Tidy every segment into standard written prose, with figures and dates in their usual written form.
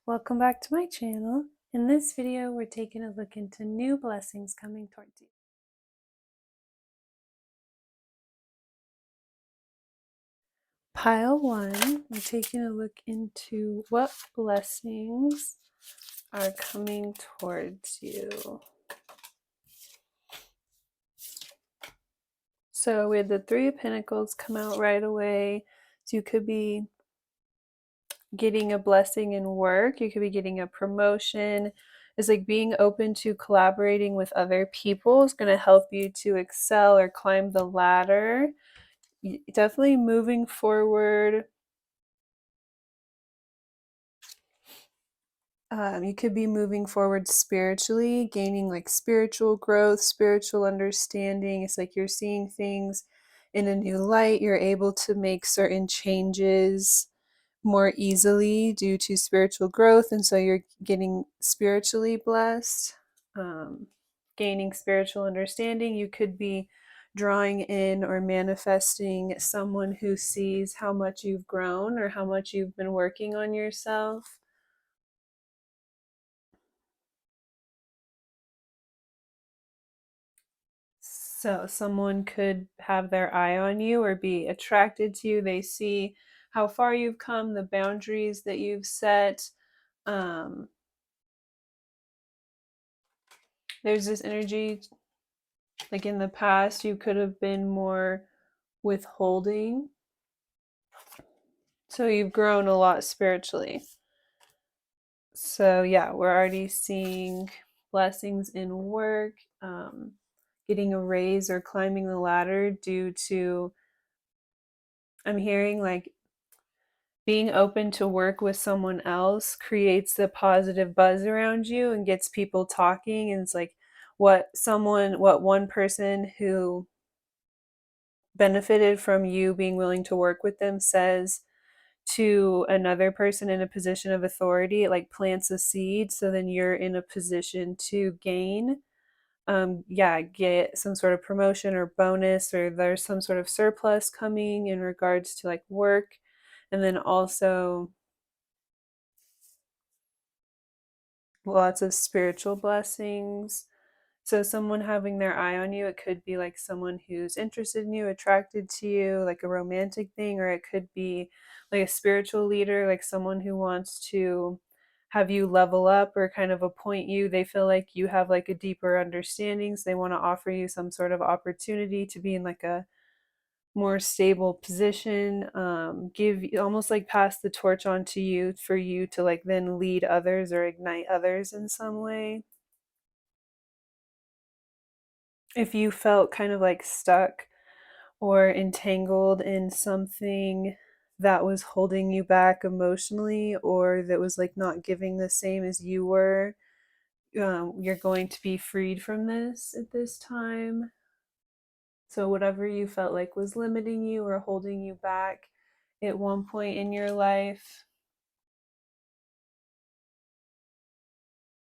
Welcome back to my channel. In this video, we're taking a look into new blessings coming towards you. Pile 1, we're taking a look into what blessings are coming towards you. So we had the Three of Pentacles come out right away. So you could be getting a blessing in work. You could be getting a promotion. It's like being open to collaborating with other people is going to help you to excel or climb the ladder. Definitely moving forward. You could be moving forward spiritually, gaining like spiritual growth, spiritual understanding. It's like you're seeing things in a new light. You're able to make certain changes more easily due to spiritual growth, and so you're getting spiritually blessed, gaining spiritual understanding. You could be drawing in or manifesting someone who sees how much you've grown or how much you've been working on yourself. So someone could have their eye on you or be attracted to you. They see how far you've come, the boundaries that you've set. There's this energy, like in the past, you could have been more withholding. So you've grown a lot spiritually. So yeah, we're already seeing blessings in work, getting a raise or climbing the ladder due to, I'm hearing like being open to work with someone else creates a positive buzz around you and gets people talking. And it's like what one person who benefited from you being willing to work with them says to another person in a position of authority, it like plants a seed. So then you're in a position to gain, get some sort of promotion or bonus, or there's some sort of surplus coming in regards to like work. And then also lots of spiritual blessings. So someone having their eye on you, it could be like someone who's interested in you, attracted to you, like a romantic thing, or it could be like a spiritual leader, like someone who wants to have you level up or kind of appoint you. They feel like you have like a deeper understanding, so they want to offer you some sort of opportunity to be in like a more stable position, give almost like pass the torch on to you for you to like then lead others or ignite others in some way. If you felt kind of like stuck or entangled in something that was holding you back emotionally, or that was like not giving the same as you were, you're going to be freed from this at this time. So whatever you felt like was limiting you or holding you back at one point in your life,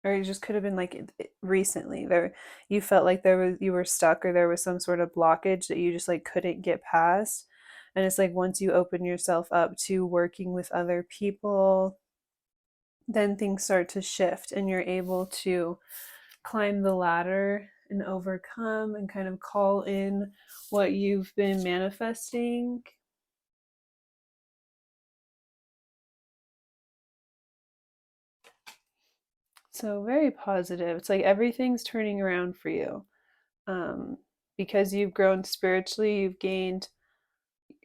or it just could have been like recently, there you felt like you were stuck, or there was some sort of blockage that you just like couldn't get past. And it's like once you open yourself up to working with other people, then things start to shift and you're able to climb the ladder and overcome and kind of call in what you've been manifesting. So very positive. It's like everything's turning around for you. Um, because you've grown spiritually,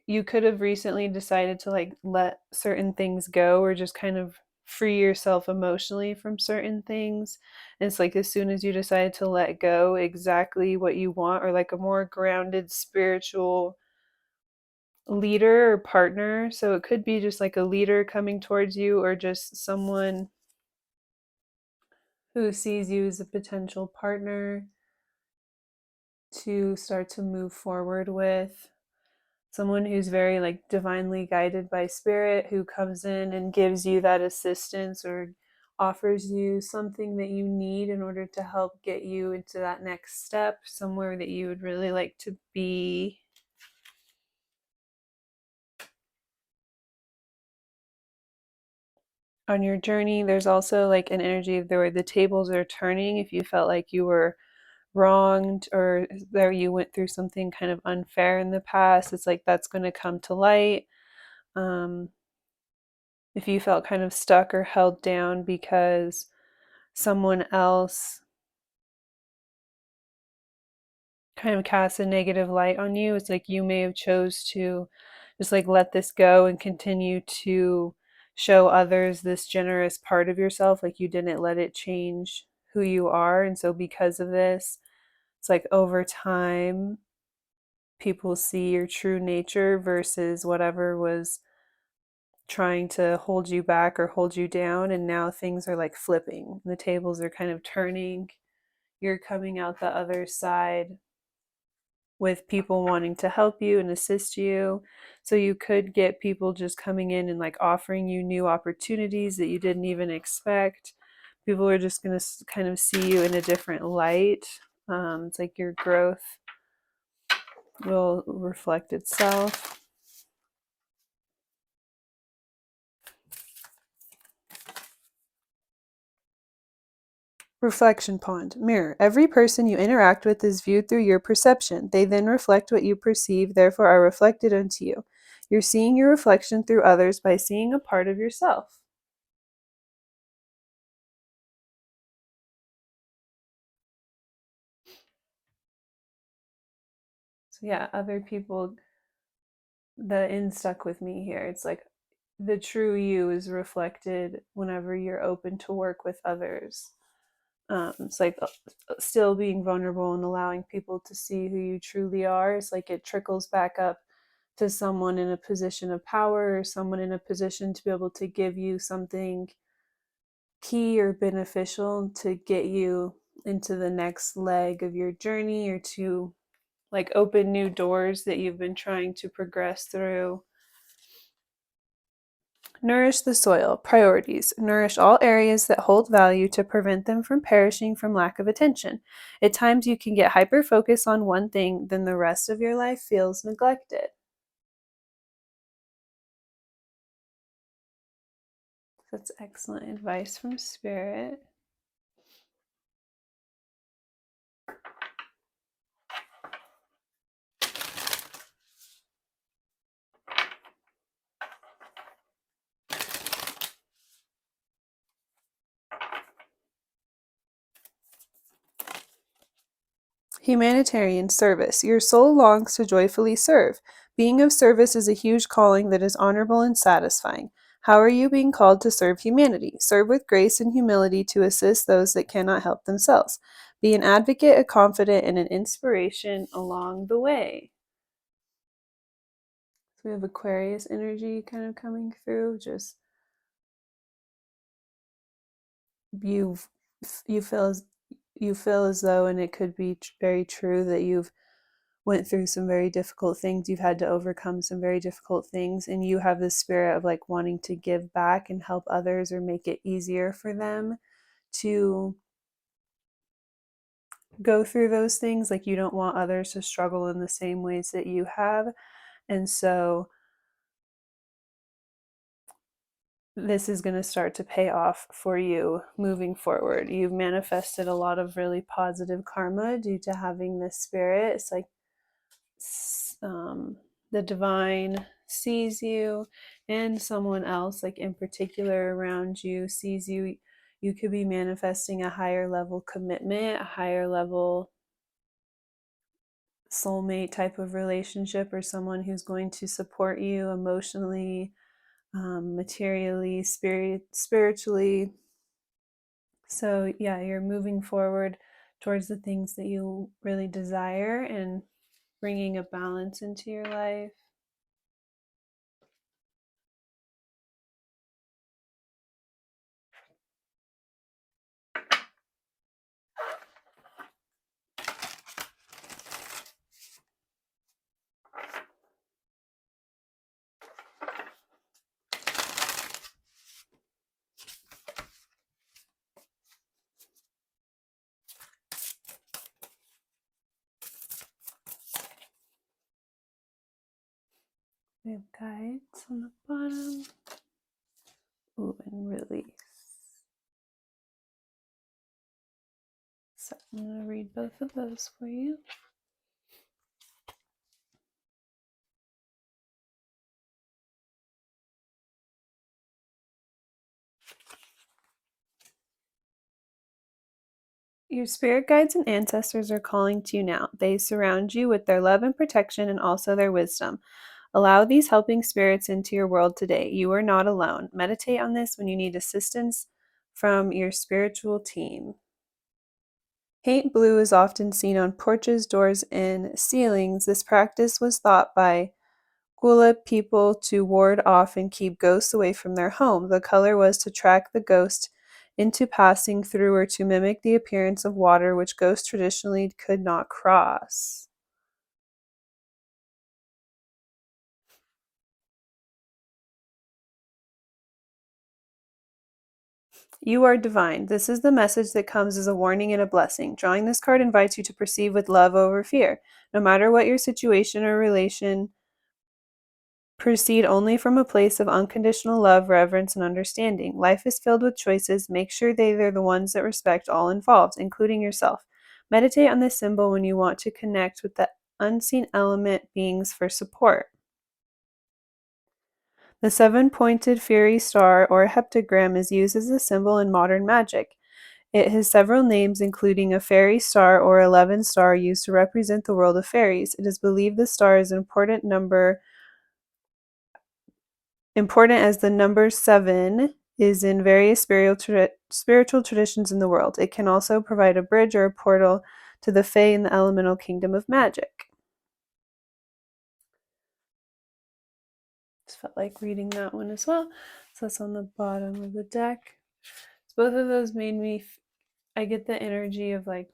you could have recently decided to like let certain things go or just kind of free yourself emotionally from certain things. And it's like as soon as you decide to let go exactly what you want, or like a more grounded spiritual leader or partner. So it could be just like a leader coming towards you, or just someone who sees you as a potential partner to start to move forward with. Someone who's very like divinely guided by spirit, who comes in and gives you that assistance or offers you something that you need in order to help get you into that next step, somewhere that you would really like to be. on your journey. There's also like an energy of where the tables are turning. If you felt like you were wronged or there you went through something kind of unfair in the past, it's like that's going to come to light. If you felt kind of stuck or held down because someone else kind of cast a negative light on you, it's like you may have chose to just like let this go and continue to show others this generous part of yourself, like you didn't let it change who you are. And so because of this, it's like over time people see your true nature versus whatever was trying to hold you back or hold you down. And now things are like flipping, the tables are kind of turning, you're coming out the other side with people wanting to help you and assist you. So you could get people just coming in and like offering you new opportunities that you didn't even expect. People are just going to kind of see you in a different light. It's like your growth will reflect itself. Reflection pond. Mirror. Every person you interact with is viewed through your perception. They then reflect what you perceive, therefore are reflected unto you. You're seeing your reflection through others by seeing a part of yourself. So yeah, other people, the in stuck with me here. It's like the true you is reflected whenever you're open to work with others. It's like still being vulnerable and allowing people to see who you truly are. It's like it trickles back up to someone in a position of power or someone in a position to be able to give you something key or beneficial to get you into the next leg of your journey, or to like open new doors that you've been trying to progress through. Nourish the soil. Priorities. Nourish all areas that hold value to prevent them from perishing from lack of attention. At times you can get hyper-focused on one thing, then the rest of your life feels neglected. That's excellent advice from Spirit. Humanitarian service. Your soul longs to joyfully serve. Being of service is a huge calling that is honorable and satisfying. How are you being called to serve humanity? Serve with grace and humility to assist those that cannot help themselves. Be an advocate, a confidant, and an inspiration along the way. So we have Aquarius energy kind of coming through. Just you feel as though, and it could be very true, that you've went through some very difficult things. You've had to overcome some very difficult things, and you have this spirit of like wanting to give back and help others or make it easier for them to go through those things. Like you don't want others to struggle in the same ways that you have. And so this is going to start to pay off for you moving forward. You've manifested a lot of really positive karma due to having this spirit. It's like the divine sees you, and someone else, like in particular around you, sees you. You could be manifesting a higher level commitment, a higher level soulmate type of relationship, or someone who's going to support you emotionally, materially, spiritually. So yeah, you're moving forward towards the things that you really desire and bringing a balance into your life. We have guides on the bottom. Ooh, and I'm going to read both of those for you. Your spirit guides and ancestors are calling to you now. They surround you with their love and protection and also their wisdom. Allow these helping spirits into your world today. You are not alone. Meditate on this when you need assistance from your spiritual team. Paint blue is often seen on porches, doors, and ceilings. This practice was thought by Gula people to ward off and keep ghosts away from their home. The color was to track the ghost into passing through or to mimic the appearance of water, which ghosts traditionally could not cross. You are divine. This is the message that comes as a warning and a blessing. Drawing this card invites you to perceive with love over fear. No matter what your situation or relation, proceed only from a place of unconditional love, reverence, and understanding. Life is filled with choices. Make sure they are the ones that respect all involved, including yourself. Meditate on this symbol when you want to connect with the unseen element beings for support. The seven-pointed fairy star, or heptagram, is used as a symbol in modern magic. It has several names, including a fairy star or 11 star, used to represent the world of fairies. It is believed the star is an important as the number 7 is in various spiritual traditions in the world. It can also provide a bridge or a portal to the Fae in the elemental kingdom of magic. Just felt like reading that one as well. So that's on the bottom of the deck. So both of those made me, I get the energy of like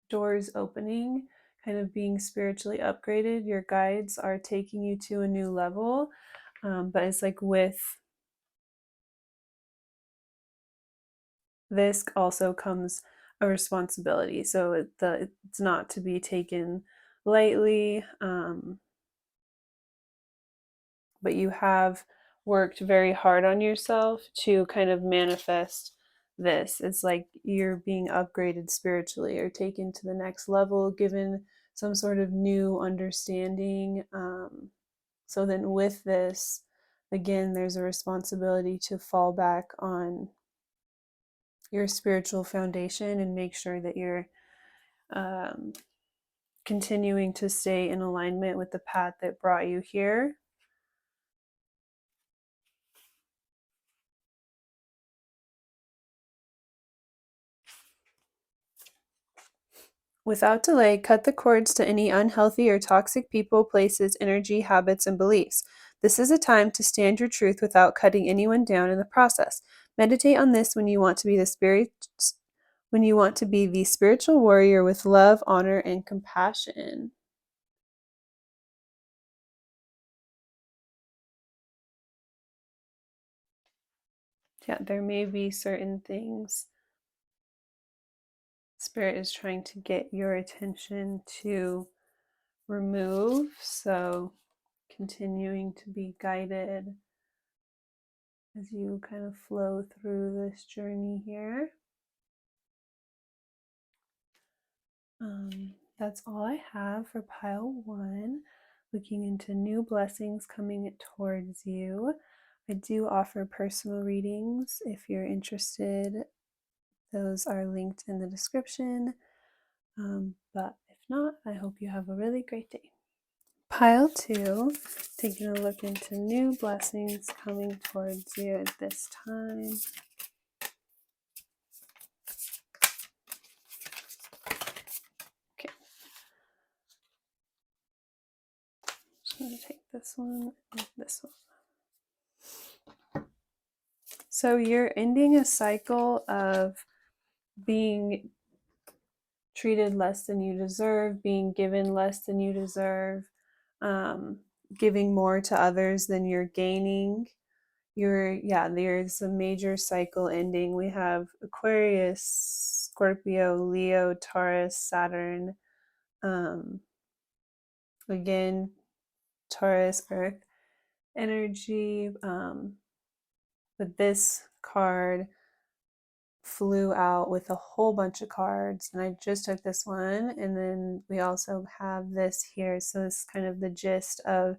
doors opening, kind of being spiritually upgraded. Your guides are taking you to a new level, but it's like with this also comes a responsibility. So it's not to be taken lightly, but you have worked very hard on yourself to kind of manifest this. It's like you're being upgraded spiritually or taken to the next level, given some sort of new understanding. So then, with this, again, there's a responsibility to fall back on your spiritual foundation and make sure that you're um, continuing to stay in alignment with the path that brought you here. Without delay, cut the cords to any unhealthy or toxic people, places, energy, habits, and beliefs. This is a time to stand your truth without cutting anyone down in the process. Meditate on this when you want to be the spiritual warrior with love, honor, and compassion. Yeah, there may be certain things Spirit is trying to get your attention to remove. So, continuing to be guided as you kind of flow through this journey here. That's all I have for pile 1, looking into new blessings coming towards you. I do offer personal readings if you're interested. Those are linked in the description. But if not, I hope you have a really great day. Pile 2, taking a look into new blessings coming towards you at this time. Okay. I'm just going to take this one and this one. So you're ending a cycle of being treated less than you deserve, being given less than you deserve, giving more to others than you're gaining. There's a major cycle ending. We have Aquarius, Scorpio, Leo, Taurus, Saturn. Again, Taurus, Earth energy. With this card, flew out with a whole bunch of cards, and I just took this one, and then we also have this here. So this is kind of the gist of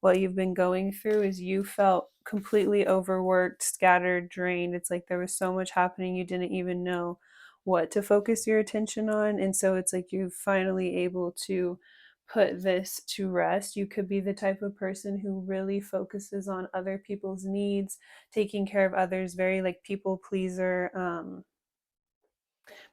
what you've been going through is you felt completely overworked, scattered, drained. It's like there was so much happening you didn't even know what to focus your attention on. And so it's like you're finally able to put this to rest. You could be the type of person who really focuses on other people's needs, taking care of others, very like people pleaser.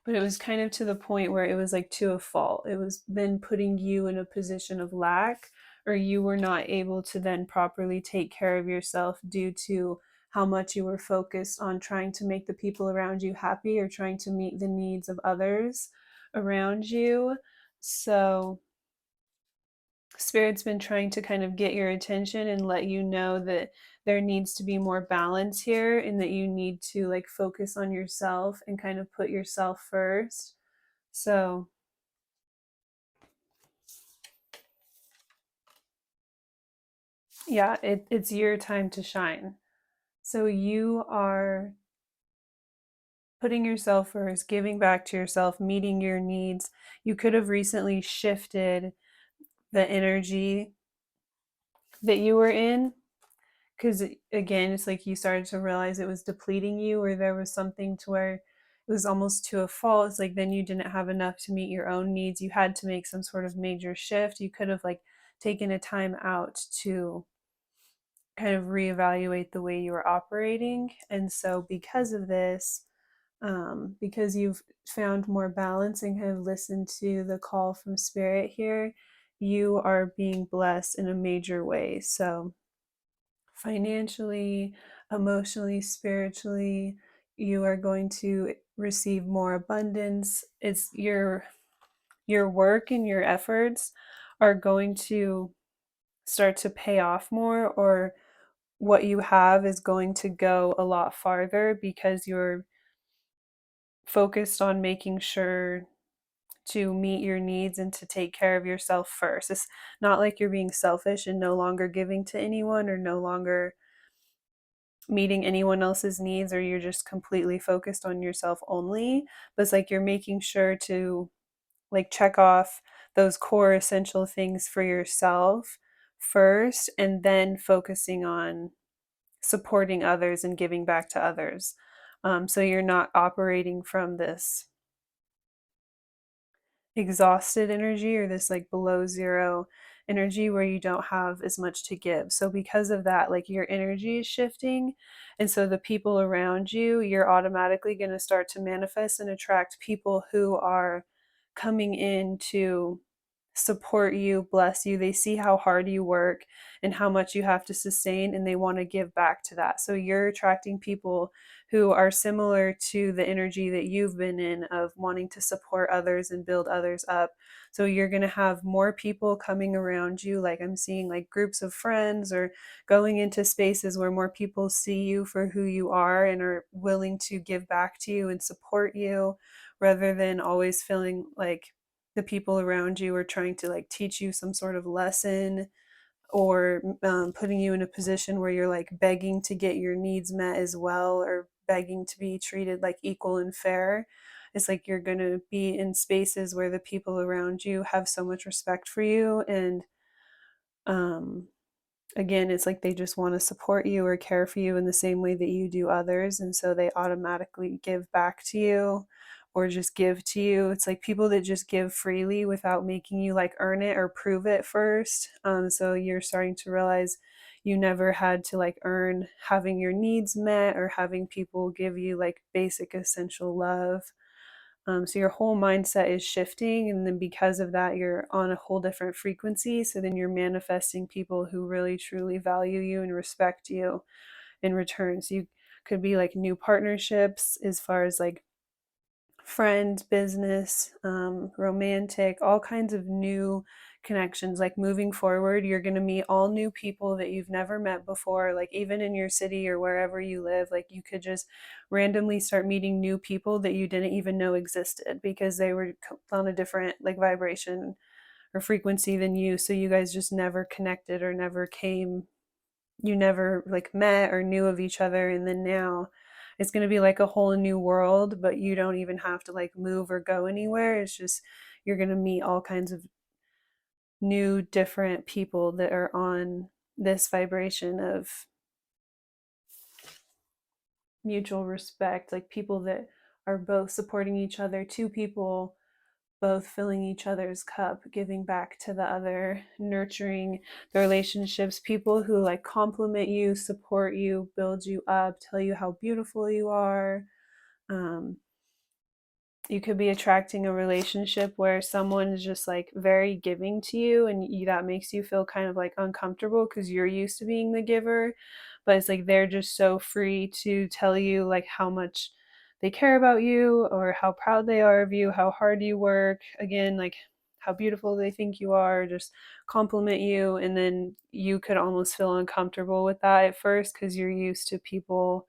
But it was kind of to the point where it was like to a fault. It was then putting you in a position of lack, or you were not able to then properly take care of yourself due to how much you were focused on trying to make the people around you happy or trying to meet the needs of others around you. So Spirit's been trying to kind of get your attention and let you know that there needs to be more balance here and that you need to like focus on yourself and kind of put yourself first. So, yeah, it's your time to shine. So, you are putting yourself first, giving back to yourself, meeting your needs. You could have recently shifted the energy that you were in because again it's like you started to realize it was depleting you, or there was something to where it was almost to a fault. It's like then you didn't have enough to meet your own needs. You had to make some sort of major shift. You could have like taken a time out to kind of reevaluate the way you were operating. And so because of this, because you've found more balance and kind of listened to the call from spirit here, you are being blessed in a major way. So financially, emotionally, spiritually, you are going to receive more abundance. It's your work and your efforts are going to start to pay off more, or what you have is going to go a lot farther because you're focused on making sure to meet your needs and to take care of yourself first. It's not like you're being selfish and no longer giving to anyone or no longer meeting anyone else's needs, or you're just completely focused on yourself only. But it's like you're making sure to like check off those core essential things for yourself first, and then focusing on supporting others and giving back to others. So you're not operating from this exhausted energy or this like below zero energy where you don't have as much to give. So because of that, like your energy is shifting. And so the people around you, you're automatically going to start to manifest and attract people who are coming in to support you, bless you. They see how hard you work and how much you have to sustain, and they want to give back to that. So you're attracting people who are similar to the energy that you've been in of wanting to support others and build others up. So you're going to have more people coming around you. Like I'm seeing like groups of friends, or going into spaces where more people see you for who you are and are willing to give back to you and support you, rather than always feeling like the people around you are trying to like teach you some sort of lesson, or putting you in a position where you're like begging to get your needs met as well, or begging to be treated like equal and fair. It's like you're going to be in spaces where the people around you have so much respect for you, and um, again, it's like they just want to support you or care for you in the same way that you do others. And so they automatically give back to you or just give to you. It's like people that just give freely without making you like earn it or prove it first. So you're starting to realize you never had to like earn having your needs met or having people give you like basic essential love. So your whole mindset is shifting, and then because of that, you're on a whole different frequency. So then you're manifesting people who really truly value you and respect you in return. So you could be like new partnerships as far as like friend, business, romantic, all kinds of new connections. Like moving forward, you're going to meet all new people that you've never met before. Like even in your city or wherever you live, like you could just randomly start meeting new people that you didn't even know existed because they were on a different like vibration or frequency than you. So you guys just never connected or never came, you never like met or knew of each other. And then now it's going to be like a whole new world, but you don't even have to like move or go anywhere. It's just you're going to meet all kinds of new different people that are on this vibration of mutual respect, like people that are both supporting each other, two people both filling each other's cup, giving back to the other, nurturing the relationships, people who like compliment you, support you, build you up, tell you how beautiful you are. um, you could be attracting a relationship where someone is just like very giving to you, and that makes you feel kind of like uncomfortable because you're used to being the giver, but it's like they're just so free to tell you like how much they care about you or how proud they are of you, how hard you work, again, like how beautiful they think you are, just compliment you, and then you could almost feel uncomfortable with that at first because you're used to people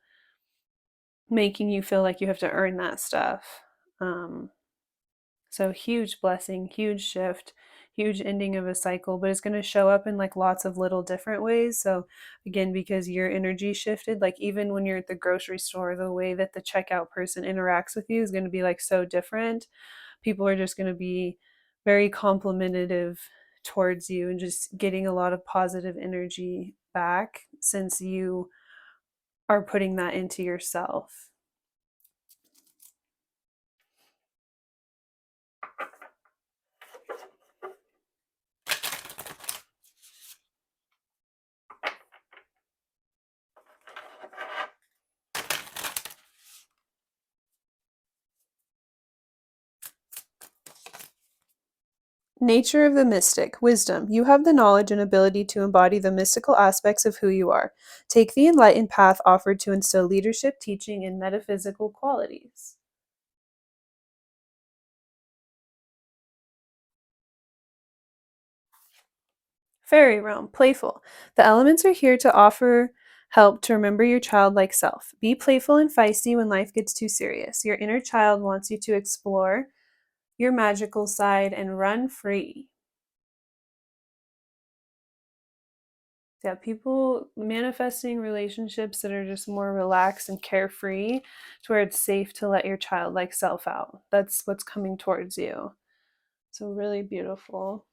making you feel like you have to earn that stuff. um, so huge blessing, huge shift, huge ending of a cycle, but it's going to show up in like lots of little different ways. So again, because your energy shifted, like even when you're at the grocery store, the way that the checkout person interacts with you is going to be like so different. People are just going to be very complimentative towards you and just getting a lot of positive energy back since you are putting that into yourself. Nature of the mystic, wisdom. You have the knowledge and ability to embody the mystical aspects of who you are. Take the enlightened path offered to instill leadership, teaching, and metaphysical qualities. Fairy realm, playful. The elements are here to offer help to remember your childlike self. Be playful and feisty when life gets too serious. Your inner child wants you to explore your magical side and run free. Yeah, people manifesting relationships that are just more relaxed and carefree to where it's safe to let your childlike self out. That's what's coming towards you. So, really beautiful.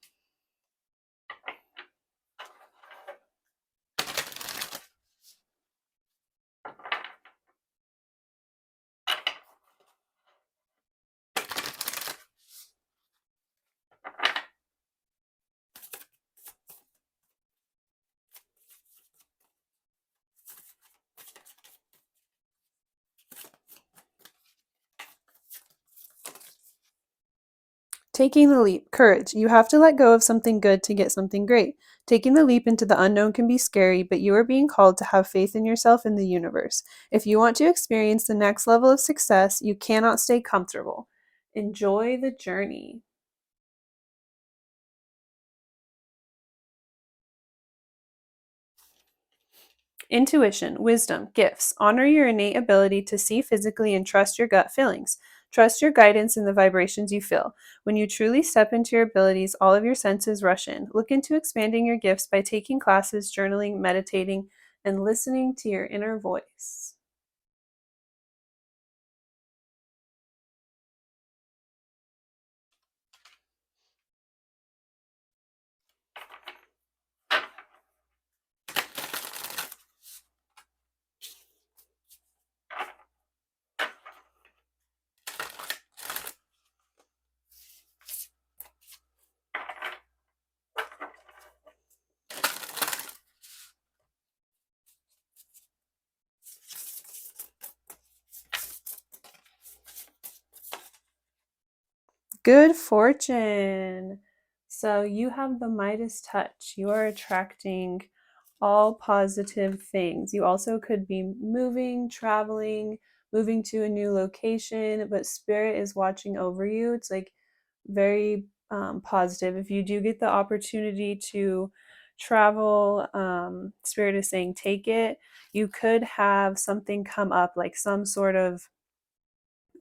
Taking the leap, courage. You have to let go of something good to get something great. Taking the leap into the unknown can be scary, but you are being called to have faith in yourself and the universe. If you want to experience the next level of success, you cannot stay comfortable. Enjoy the journey. Intuition, wisdom, gifts. Honor your innate ability to see physically and trust your gut feelings. Trust your guidance in the vibrations you feel. When you truly step into your abilities, all of your senses rush in. Look into expanding your gifts by taking classes, journaling, meditating, and listening to your inner voice. Good fortune. So you have the Midas touch. You are attracting all positive things. You also could be moving, traveling, moving to a new location, but Spirit is watching over you. It's like very positive. If you do get the opportunity to travel, Spirit is saying take it. You could have something come up, like some sort of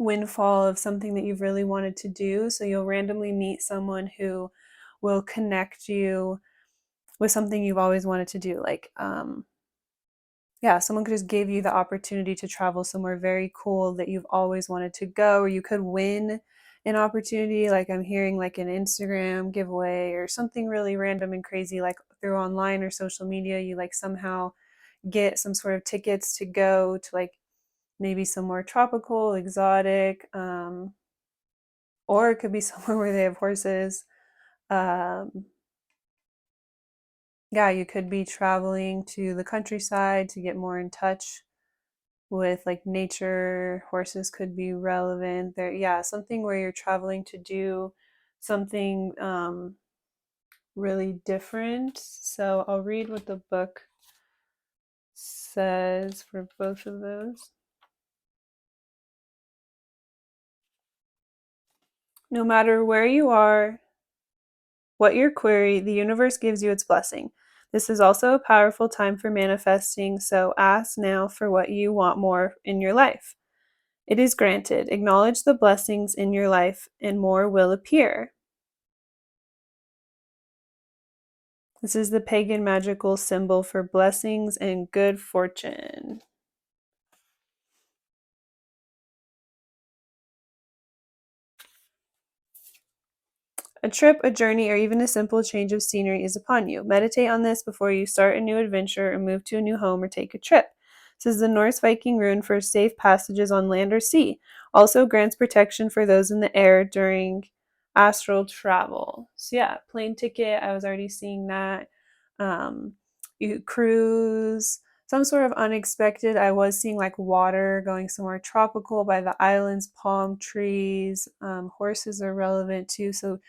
windfall of something that you've really wanted to do. So you'll randomly meet someone who will connect you with something you've always wanted to do. Like yeah, someone could just give you the opportunity to travel somewhere very cool that you've always wanted to go, or you could win an opportunity. Like I'm hearing like an Instagram giveaway or something really random and crazy, like through online or social media, you like somehow get some sort of tickets to go to like maybe somewhere tropical, exotic, or it could be somewhere where they have horses. Um, yeah, you could be traveling to the countryside to get more in touch with like nature. Horses could be relevant there. Yeah, something where you're traveling to do something really different. So I'll read what the book says for both of those. No matter where you are, what your query, the universe gives you its blessing. This is also a powerful time for manifesting, so ask now for what you want more in your life. It is granted. Acknowledge the blessings in your life, and more will appear. This is the pagan magical symbol for blessings and good fortune. A trip, a journey, or even a simple change of scenery is upon you. Meditate on this before you start a new adventure or move to a new home or take a trip. This is the Norse Viking rune for safe passages on land or sea. Also grants protection for those in the air during astral travel. So yeah, plane ticket, I was already seeing that. You cruise, some sort of unexpected. I was seeing like water going somewhere tropical by the islands, palm trees. Horses are relevant too. So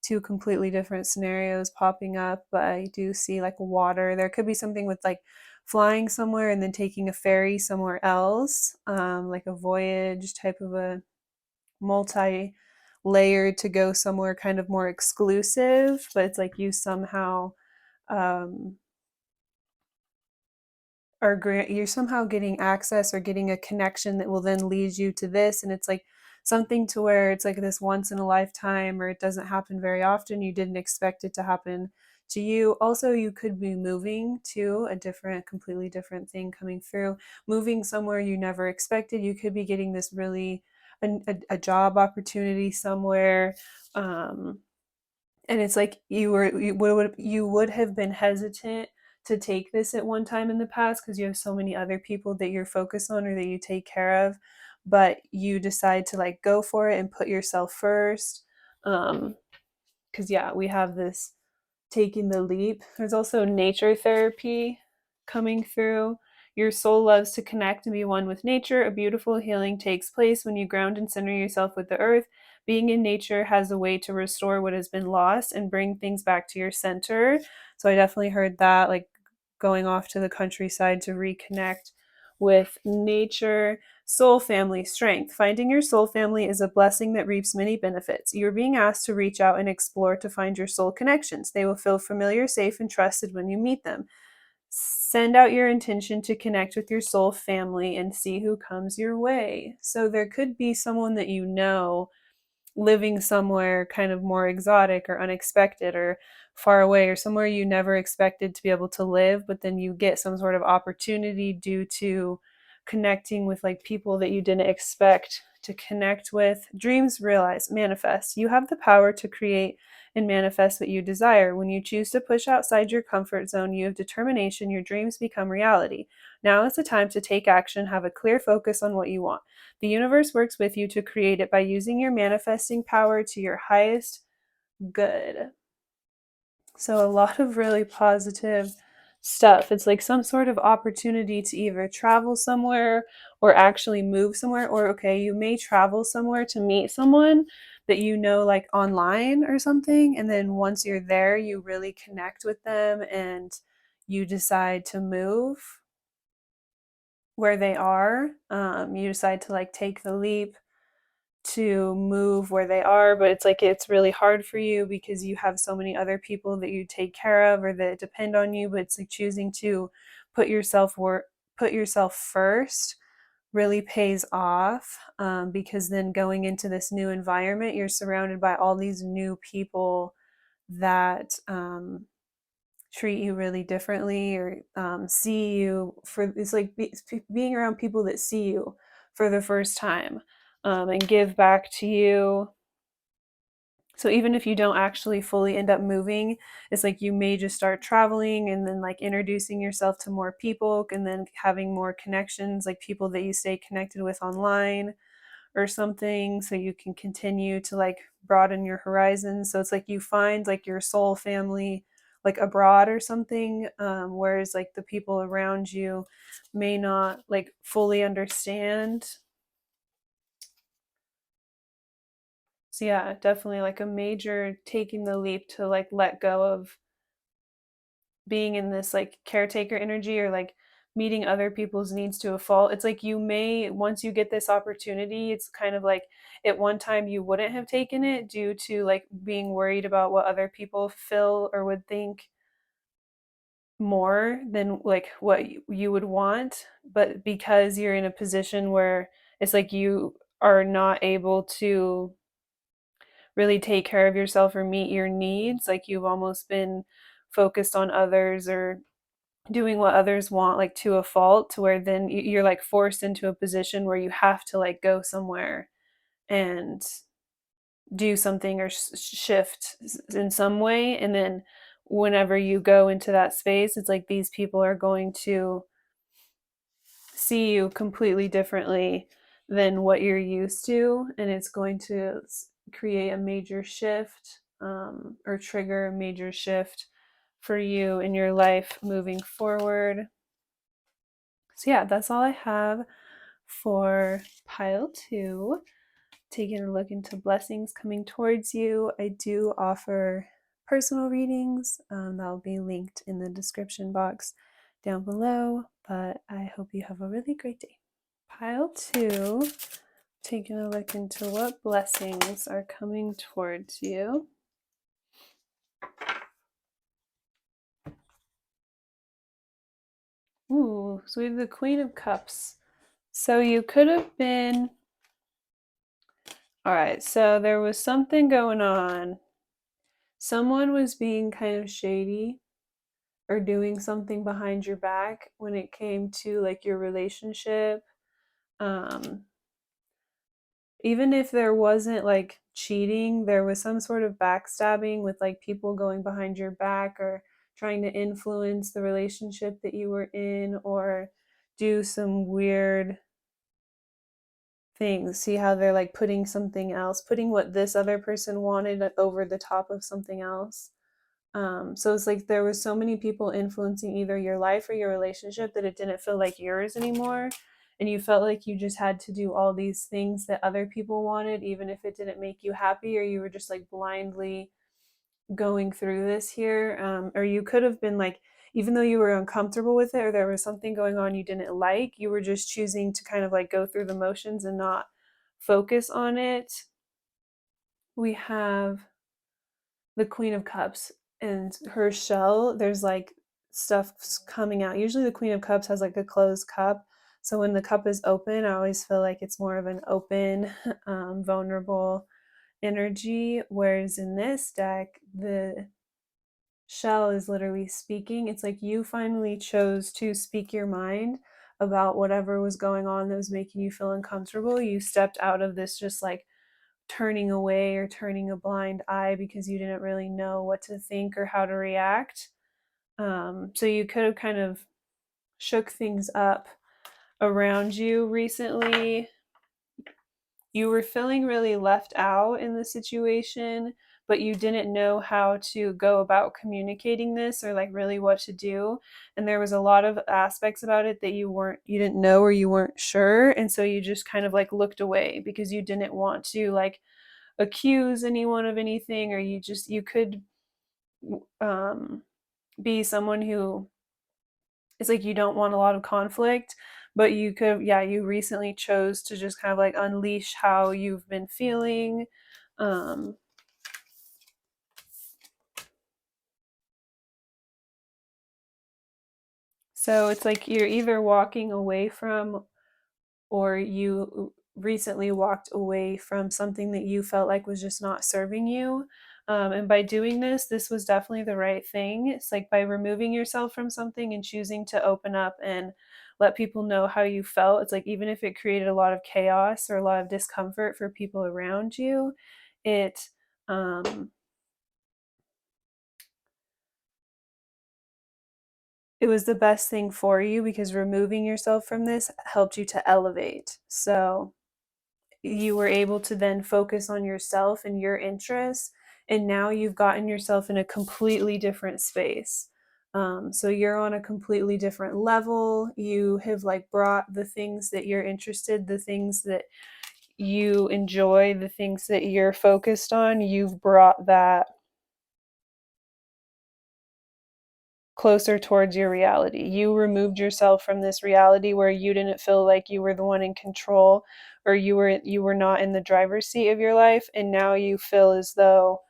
two completely different scenarios popping up, but I do see like water. There could be something with like flying somewhere and then taking a ferry somewhere else, like a voyage type of a multi layered to go somewhere kind of more exclusive, but it's like you somehow um, you're somehow getting access or getting a connection that will then lead you to this, and it's like something to where it's like this once in a lifetime, or it doesn't happen very often, you didn't expect it to happen to you. Also, you could be moving to a different, completely different thing coming through, moving somewhere you never expected. You could be getting this really a job opportunity somewhere, and it's like you would have been hesitant to take this at one time in the past because you have so many other people that you're focused on or that you take care of, but you decide to like go for it and put yourself first. Because yeah, we have this taking the leap. There's also nature therapy coming through. Your soul loves to connect and be one with nature. A beautiful healing takes place when you ground and center yourself with the earth. Being in nature has a way to restore what has been lost and bring things back to your center. So I definitely heard that, like going off to the countryside to reconnect with nature. Soul family strength. Finding your soul family is a blessing that reaps many benefits. You are being asked to reach out and explore to find your soul connections. They will feel familiar, safe, and trusted when you meet them. Send out your intention to connect with your soul family and see who comes your way. So there could be someone that you know living somewhere kind of more exotic or unexpected or far away, or somewhere you never expected to be able to live, but then you get some sort of opportunity due to connecting with like people that you didn't expect to connect with. Dreams realize, manifest. You have the power to create and manifest what you desire. When you choose to push outside your comfort zone, you have determination, your dreams become reality. Now is the time to take action, have a clear focus on what you want. The universe works with you to create it by using your manifesting power to your highest good. So, a lot of really positive stuff. It's like some sort of opportunity to either travel somewhere or actually move somewhere, or okay, you may travel somewhere to meet someone that you know, like online or something. And then once you're there, you really connect with them and you decide to move where they are. You decide to like take the leap to move where they are, but it's like it's really hard for you because you have so many other people that you take care of or that depend on you. But it's like choosing to put yourself put yourself first really pays off, because then going into this new environment, you're surrounded by all these new people that treat you really differently, or see you for, it's like being around people that see you for the first time, and give back to you. So even if you don't actually fully end up moving, it's like you may just start traveling and then like introducing yourself to more people and then having more connections, like people that you stay connected with online or something, so you can continue to like broaden your horizons. So it's like you find like your soul family like abroad or something, whereas like the people around you may not like fully understand. So yeah, definitely like a major taking the leap to like let go of being in this like caretaker energy, or like meeting other people's needs to a fault. It's like you may, once you get this opportunity, it's kind of like at one time you wouldn't have taken it due to like being worried about what other people feel or would think more than like what you would want. But because you're in a position where it's like you are not able to really take care of yourself or meet your needs, like you've almost been focused on others or doing what others want like to a fault, to where then you're like forced into a position where you have to like go somewhere and do something or shift in some way. And then whenever you go into that space, it's like these people are going to see you completely differently than what you're used to, and it's going to create a major shift, or trigger a major shift for you in your life moving forward. So yeah, that's all I have for pile 2. Taking a look into blessings coming towards you. I do offer personal readings. That'll be linked in the description box down below. But I hope you have a really great day. Pile 2, taking a look into what blessings are coming towards you. Ooh, so we have the Queen of Cups. So you could have been, all right, so there was something going on. Someone was being kind of shady or doing something behind your back when it came to like your relationship. Um, Even if there wasn't like cheating, there was some sort of backstabbing with like people going behind your back or trying to influence the relationship that you were in, or do some weird things. See how they're like putting something else, putting what this other person wanted over the top of something else. So it's like there was so many people influencing either your life or your relationship that it didn't feel like yours anymore. And you felt like you just had to do all these things that other people wanted, even if it didn't make you happy, or you were just like blindly going through this here. Or you could have been like, even though you were uncomfortable with it, or there was something going on you didn't like, you were just choosing to kind of like go through the motions and not focus on it. We have the Queen of Cups, and her shell, there's like stuff coming out. Usually the Queen of Cups has like a closed cup. So when the cup is open, I always feel like it's more of an open, vulnerable energy. Whereas in this deck, the shell is literally speaking. It's like you finally chose to speak your mind about whatever was going on that was making you feel uncomfortable. You stepped out of this just like turning away or turning a blind eye because you didn't really know what to think or how to react. So you could have kind of shook things up around you recently. You were feeling really left out in the situation, but you didn't know how to go about communicating this, or like really what to do. And there was a lot of aspects about it that you didn't know, or you weren't sure. And so you just kind of like looked away because you didn't want to like accuse anyone of anything, or you could um, be someone who is like you don't want a lot of conflict, but you could, yeah, you recently chose to just kind of like unleash how you've been feeling. um, so it's like you're either walking away from, or you recently walked away from something that you felt like was just not serving you. And by doing this, this was definitely the right thing. It's like by removing yourself from something and choosing to open up and let people know how you felt. It's like even if it created a lot of chaos or a lot of discomfort for people around you, it um, it was the best thing for you because removing yourself from this helped you to elevate. So you were able to then focus on yourself and your interests, and now you've gotten yourself in a completely different space. So you're on a completely different level. You have like brought the things that you're interested, the things that you enjoy, the things that you're focused on, you've brought that closer towards your reality. You removed yourself from this reality where you didn't feel like you were the one in control, or you were not in the driver's seat of your life, and now you feel as though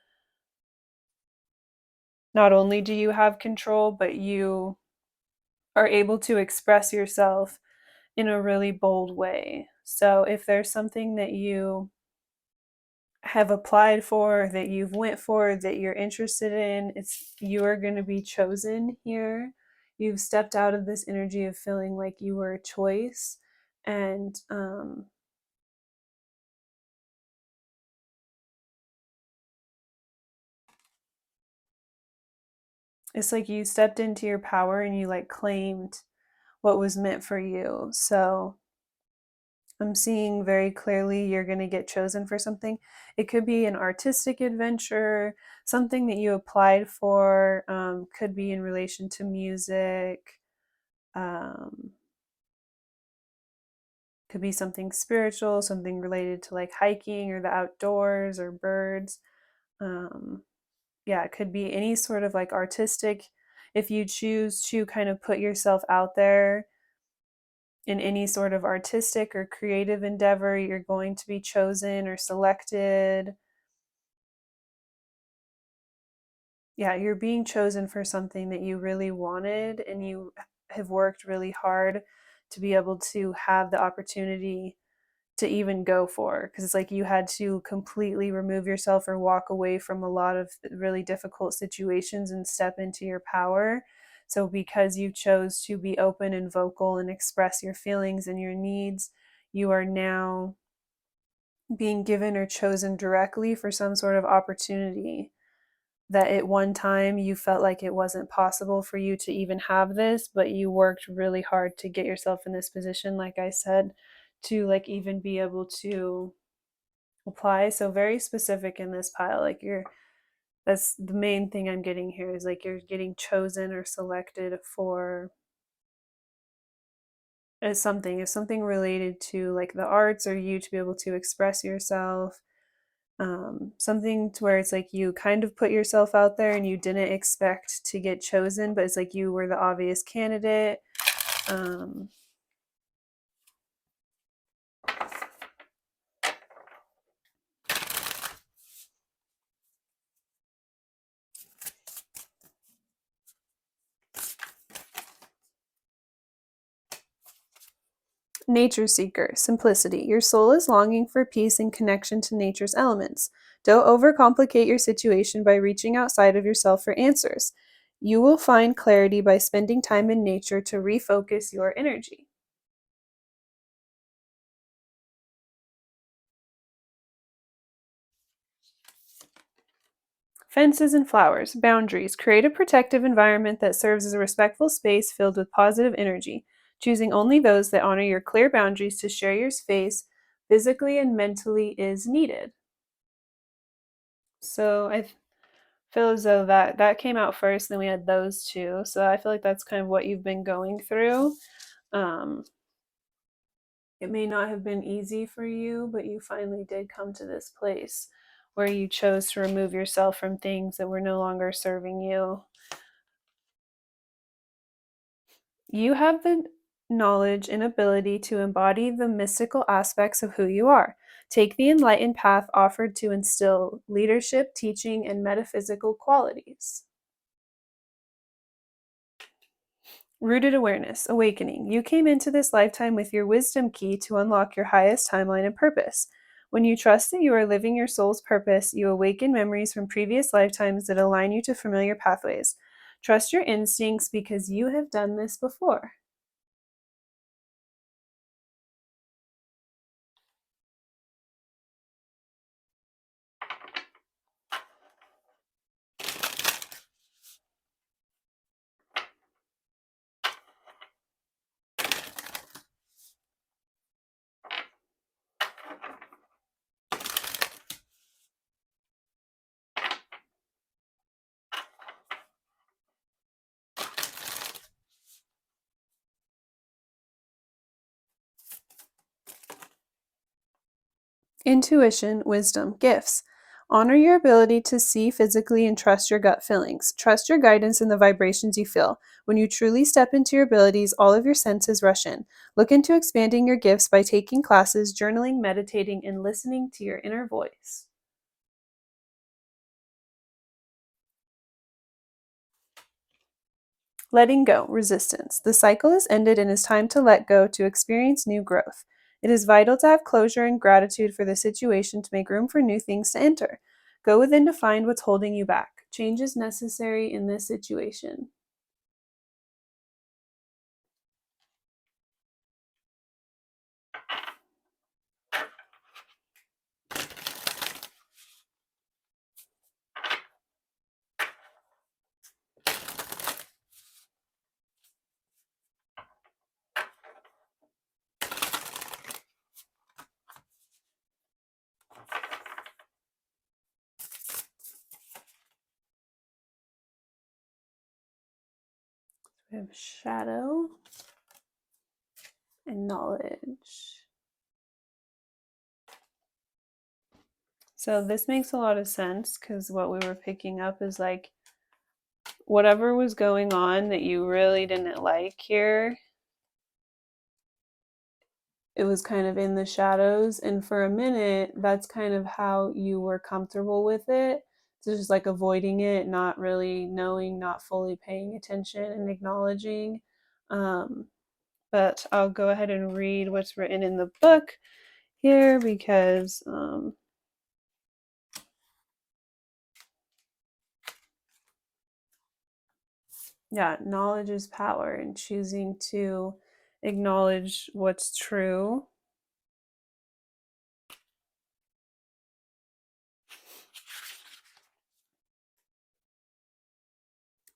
not only do you have control, but you are able to express yourself in a really bold way. So if there's something that you have applied for, that you've went for, that you're interested in, it's you are going to be chosen here. You've stepped out of this energy of feeling like you were a choice, and it's like you stepped into your power and you like claimed what was meant for you. So I'm seeing very clearly you're going to get chosen for something. It could be an artistic adventure, something that you applied for, could be in relation to music, um, could be something spiritual, something related to like hiking or the outdoors or birds. Um, yeah, it could be any sort of like artistic. If you choose to kind of put yourself out there in any sort of artistic or creative endeavor, you're going to be chosen or selected. Yeah, you're being chosen for something that you really wanted, and you have worked really hard to be able to have the opportunity to even go for, because it's like you had to completely remove yourself or walk away from a lot of really difficult situations and step into your power. So because you chose to be open and vocal and express your feelings and your needs, you are now being given or chosen directly for some sort of opportunity that at one time you felt like it wasn't possible for you to even have this, but you worked really hard to get yourself in this position, like I said, to like even be able to apply. So very specific in this pile. Like you're that's the main thing I'm getting here is like you're getting chosen or selected for as something, if something related to like the arts or you to be able to express yourself, something to where it's like you kind of put yourself out there and you didn't expect to get chosen, but it's like you were the obvious candidate. Um, Nature seeker, simplicity. Your soul is longing for peace and connection to nature's elements. Don't overcomplicate your situation by reaching outside of yourself for answers. You will find clarity by spending time in nature to refocus your energy. Fences and flowers, boundaries. Create a protective environment that serves as a respectful space filled with positive energy, choosing only those that honor your clear boundaries to share your space physically and mentally is needed. So I feel as though that came out first, then we had those two. So I feel like that's kind of what you've been going through. Um, it may not have been easy for you, but you finally did come to this place where you chose to remove yourself from things that were no longer serving you. You have the knowledge and ability to embody the mystical aspects of who you are. Take the enlightened path offered to instill leadership, teaching, and metaphysical qualities. Rooted awareness, awakening. You came into this lifetime with your wisdom key to unlock your highest timeline and purpose. When you trust that you are living your soul's purpose, you awaken memories from previous lifetimes that align you to familiar pathways. Trust your instincts because you have done this before. Intuition, wisdom, gifts. Honor your ability to see physically and trust your gut feelings. Trust your guidance and the vibrations you feel. When you truly step into your abilities, all of your senses rush in. Look into expanding your gifts by taking classes, journaling, meditating, and listening to your inner voice. Letting go, resistance. The cycle is ended and it's time to let go to experience new growth. It is vital to have closure and gratitude for the situation to make room for new things to enter. Go within to find what's holding you back. Change is necessary in this situation. We have shadow and knowledge. So this makes a lot of sense because what we were picking up is like whatever was going on that you really didn't like here, it was kind of in the shadows. And for a minute, that's kind of how you were comfortable with it. So just like avoiding it, not really knowing, not fully paying attention and acknowledging. But I'll go ahead and read what's written in the book here because yeah, knowledge is power, and choosing to acknowledge what's true.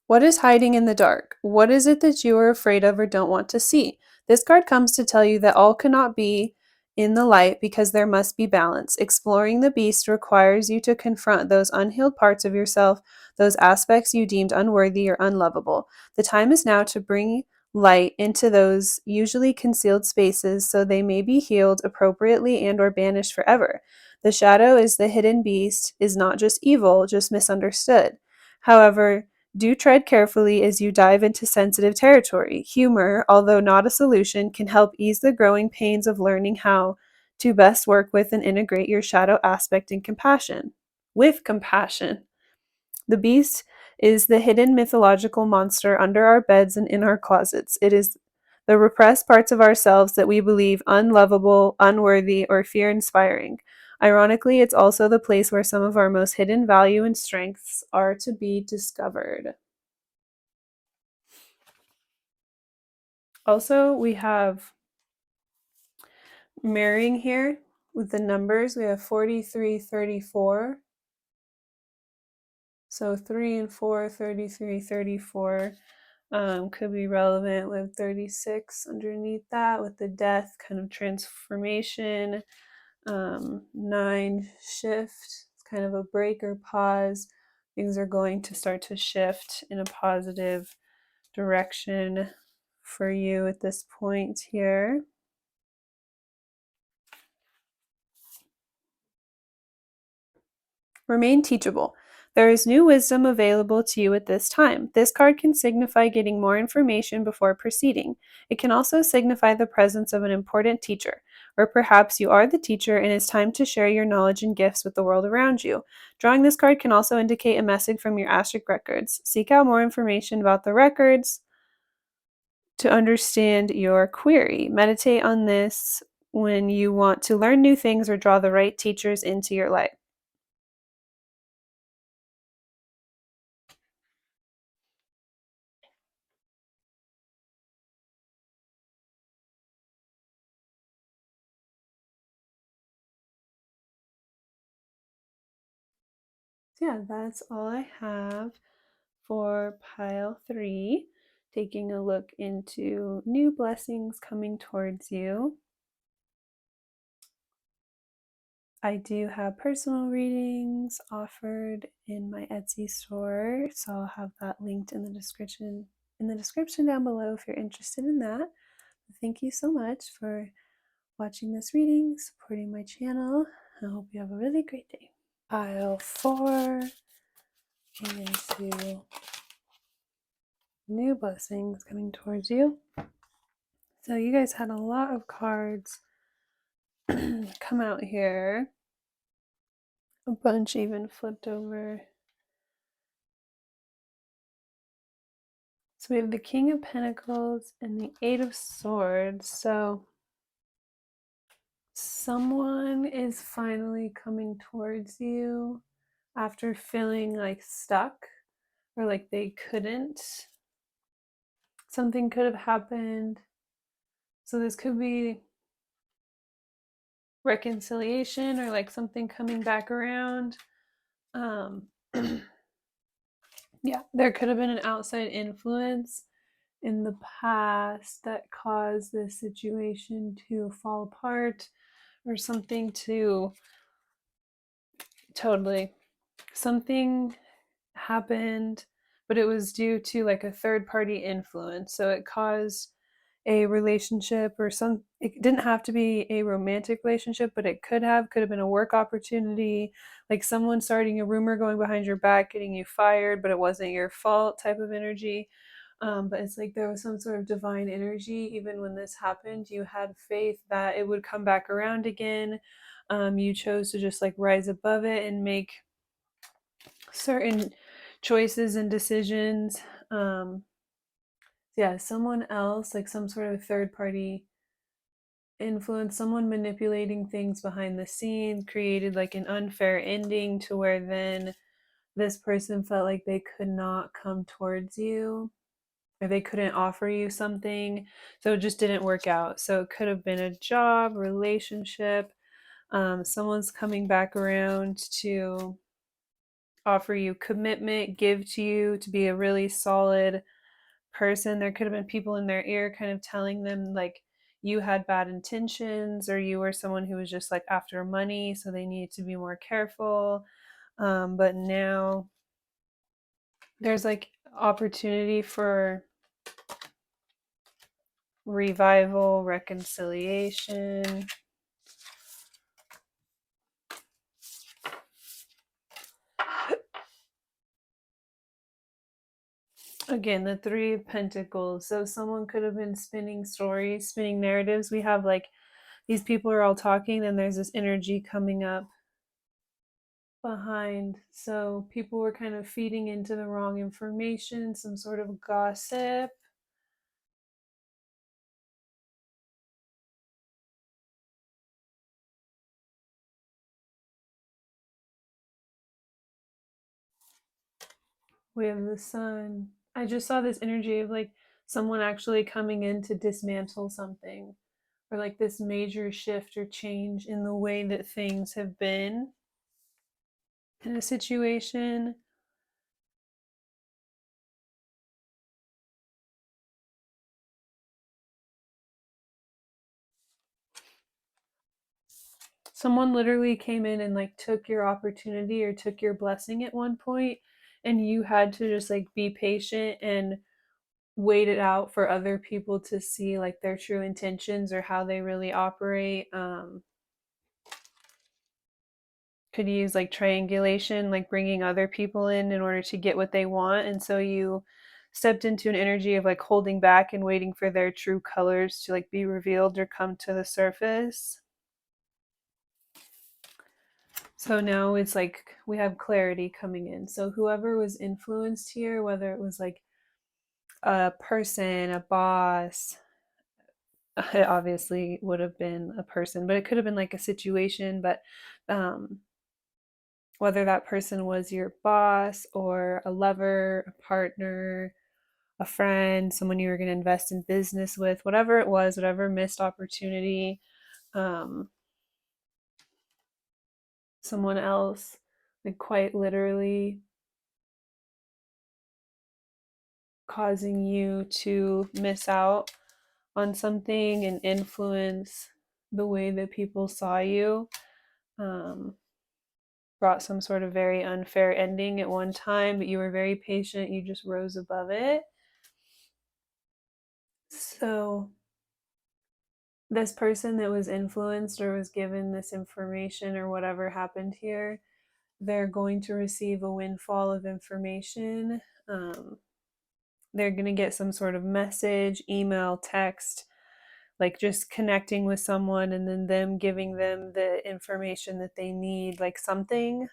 What is hiding in the dark? What is it that you are afraid of or don't want to see? This card comes to tell you that all cannot be in the light because there must be balance. Exploring the beast requires you to confront those unhealed parts of yourself, those aspects you deemed unworthy or unlovable. The time is now to bring light into those usually concealed spaces so they may be healed appropriately and or banished forever. The shadow is the hidden beast, is not just evil, just misunderstood. However, do tread carefully as you dive into sensitive territory. Humor, although not a solution, can help ease the growing pains of learning how to best work with and integrate your shadow aspect in compassion. With compassion. The beast is the hidden mythological monster under our beds and in our closets. It is the repressed parts of ourselves that we believe unlovable, unworthy, or fear inspiring. Ironically, it's also the place where some of our most hidden value and strengths are to be discovered. Also, we have marrying here with the numbers. We have 43, 34. So 3 and 4, 33, 34 could be relevant with 36 underneath that with the death kind of transformation. 9, shift. It's kind of a break or pause. Things are going to start to shift in a positive direction for you at this point here. Remain teachable. There is new wisdom available to you at this time. This card can signify getting more information before proceeding. It can also signify the presence of an important teacher, or perhaps you are the teacher and it's time to share your knowledge and gifts with the world around you. Drawing this card can also indicate a message from your Ashtic records. Seek out more information about the records to understand your query. Meditate on this when you want to learn new things or draw the right teachers into your life. So yeah, that's all I have for pile 3, taking a look into new blessings coming towards you. I do have personal readings offered in my Etsy store, so I'll have that linked in the description down below if you're interested in that. Thank you so much for watching this reading, supporting my channel. I hope you have a really great day. Pile 4 into new blessings coming towards you. So you guys had a lot of cards come out here. A bunch even flipped over. So we have the King of Pentacles and the Eight of Swords. So someone is finally coming towards you after feeling like stuck or like they couldn't. Something could have happened. So this could be reconciliation or like something coming back around. Yeah, there could have been an outside influence in the past that caused this situation to fall apart or something to totally something happened, but it was due to like a third party influence, so it caused a relationship or some, it didn't have to be a romantic relationship, but it could have been a work opportunity, like someone starting a rumor going behind your back getting you fired but it wasn't your fault type of energy. But it's like there was some sort of divine energy. Even when this happened, you had faith that it would come back around again. You chose to just like rise above it and make certain choices and decisions. Yeah, someone else, like some sort of third party influence, someone manipulating things behind the scene, created like an unfair ending to where then this person felt like they could not come towards you or they couldn't offer you something. So it just didn't work out. So it could have been a job, relationship. Someone's coming back around to offer you commitment, give to you to be a really solid person. There could have been people in their ear kind of telling them like you had bad intentions or you were someone who was just like after money, so they needed to be more careful. But now there's like opportunity for revival, reconciliation. Again, the Three of Pentacles. So someone could have been spinning stories, spinning narratives. We have like these people are all talking, then there's this energy coming up behind. So people were kind of feeding into the wrong information, some sort of gossip. We have the Sun. I just saw this energy of like someone actually coming in to dismantle something or like this major shift or change in the way that things have been in a situation. Someone literally came in and like took your opportunity or took your blessing at one point, and you had to just like be patient and wait it out for other people to see like their true intentions or how they really operate. Could use like triangulation, like bringing other people in order to get what they want, and so you stepped into an energy of like holding back and waiting for their true colors to like be revealed or come to the surface. So now it's like we have clarity coming in. So whoever was influenced here, whether it was like a person, a boss, it obviously would have been a person, but it could have been like a situation. But um, whether that person was your boss or a lover, a partner, a friend, someone you were going to invest in business with, whatever it was, whatever missed opportunity, um, someone else, like quite literally causing you to miss out on something and influence the way that people saw you. Um, Brought some sort of very unfair ending at one time, but you were very patient. You just rose above it. So, this person that was influenced or was given this information or whatever happened here, they're going to receive a windfall of information. Um, they're going to get some sort of message, email, text, like just connecting with someone and then them giving them the information that they need, like something.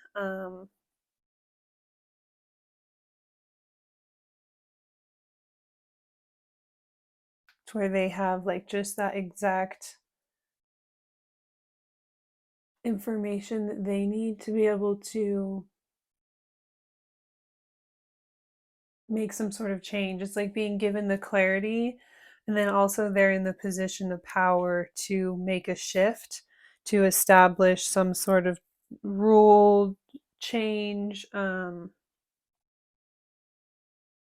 To where they have like just that exact information that they need to be able to make some sort of change. It's like being given the clarity, and then also they're in the position of power to make a shift, to establish some sort of rule change. Yeah,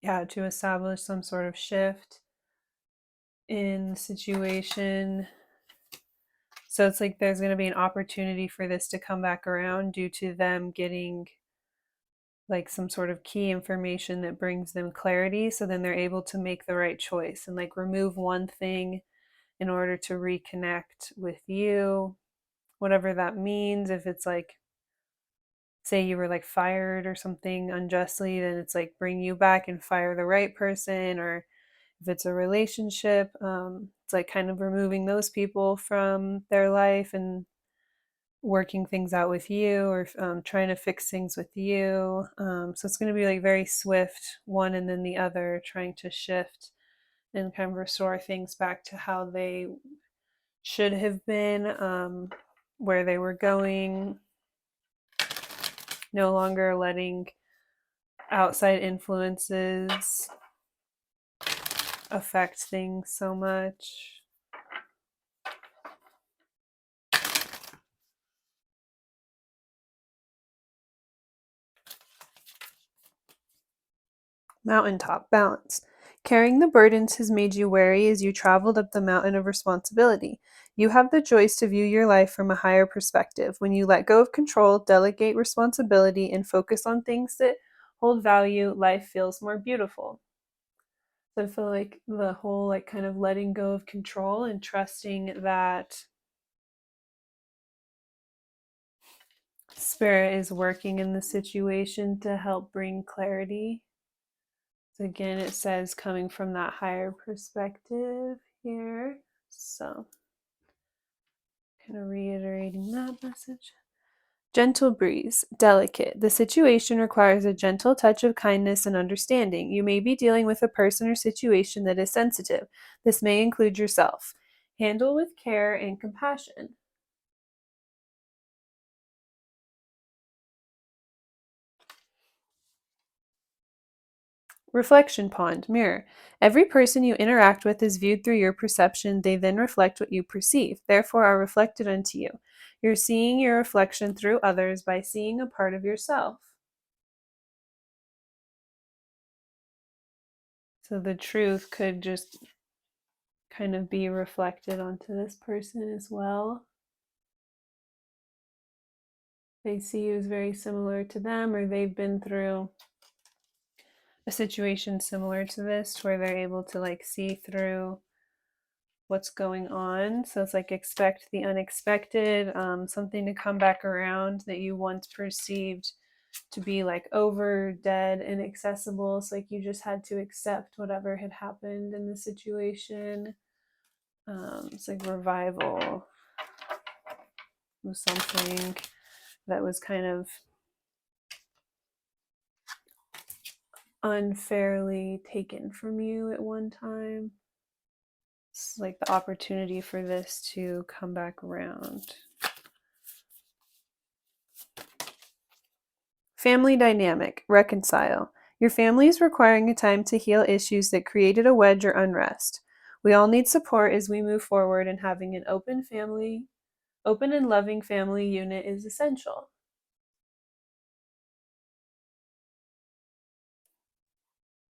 to establish some sort of shift in the situation. So it's like there's going to be an opportunity for this to come back around due to them getting like some sort of key information that brings them clarity. So then they're able to make the right choice and like remove one thing in order to reconnect with you, whatever that means. If it's like, say you were like fired or something unjustly, then it's like bring you back and fire the right person. Or if it's a relationship, it's like kind of removing those people from their life and working things out with you, or trying to fix things with you. So it's going to be like very swift, one and then the other, trying to shift and kind of restore things back to how they should have been, where they were going, no longer letting outside influences affect things so much. Mountaintop balance. Carrying the burdens has made you wary as you traveled up the mountain of responsibility. You have the choice to view your life from a higher perspective. When you let go of control, delegate responsibility, and focus on things that hold value, life feels more beautiful. So I feel like the whole like kind of letting go of control and trusting that spirit is working in the situation to help bring clarity. So again, it says coming from that higher perspective here. So kind of reiterating that message. Gentle breeze, delicate. The situation requires a gentle touch of kindness and understanding. You may be dealing with a person or situation that is sensitive. This may include yourself. Handle with care and compassion. Reflection pond, mirror. Every person you interact with is viewed through your perception. They then reflect what you perceive, therefore are reflected unto you. You're seeing your reflection through others by seeing a part of yourself. So the truth could just kind of be reflected onto this person as well. They see you as very similar to them, or they've been through a situation similar to this where they're able to like see through what's going on. So it's like expect the unexpected, something to come back around that you once perceived to be like over, dead, inaccessible. It's like you just had to accept whatever had happened in the situation. It's like revival was something that was kind of unfairly taken from you at one time. It's like the opportunity for this to come back around. Family dynamic, reconcile. Your family is requiring a time to heal issues that created a wedge or unrest. We all need support as we move forward, and having an open and loving family unit is essential.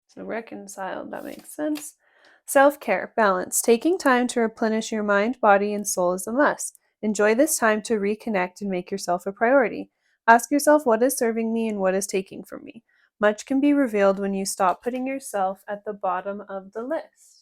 So reconciled, that makes sense. Self-care, balance. Taking time to replenish your mind, body, and soul is a must. Enjoy this time to reconnect and make yourself a priority. Ask yourself what is serving me and what is taking from me. Much can be revealed when you stop putting yourself at the bottom of the list.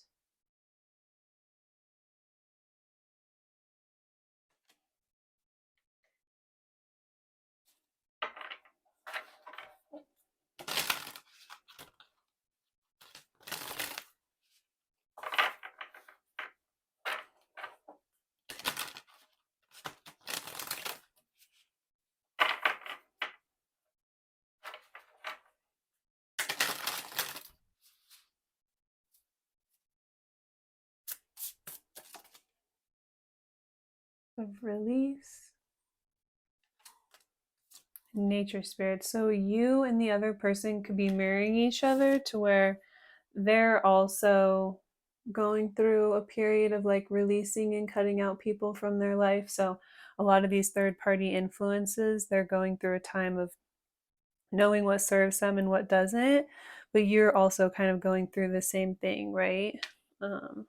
Of release. Nature spirit. So you and the other person could be mirroring each other to where they're also going through a period of like releasing and cutting out people from their life. So a lot of these third party influences, they're going through a time of knowing what serves them and what doesn't, but you're also kind of going through the same thing, right? um,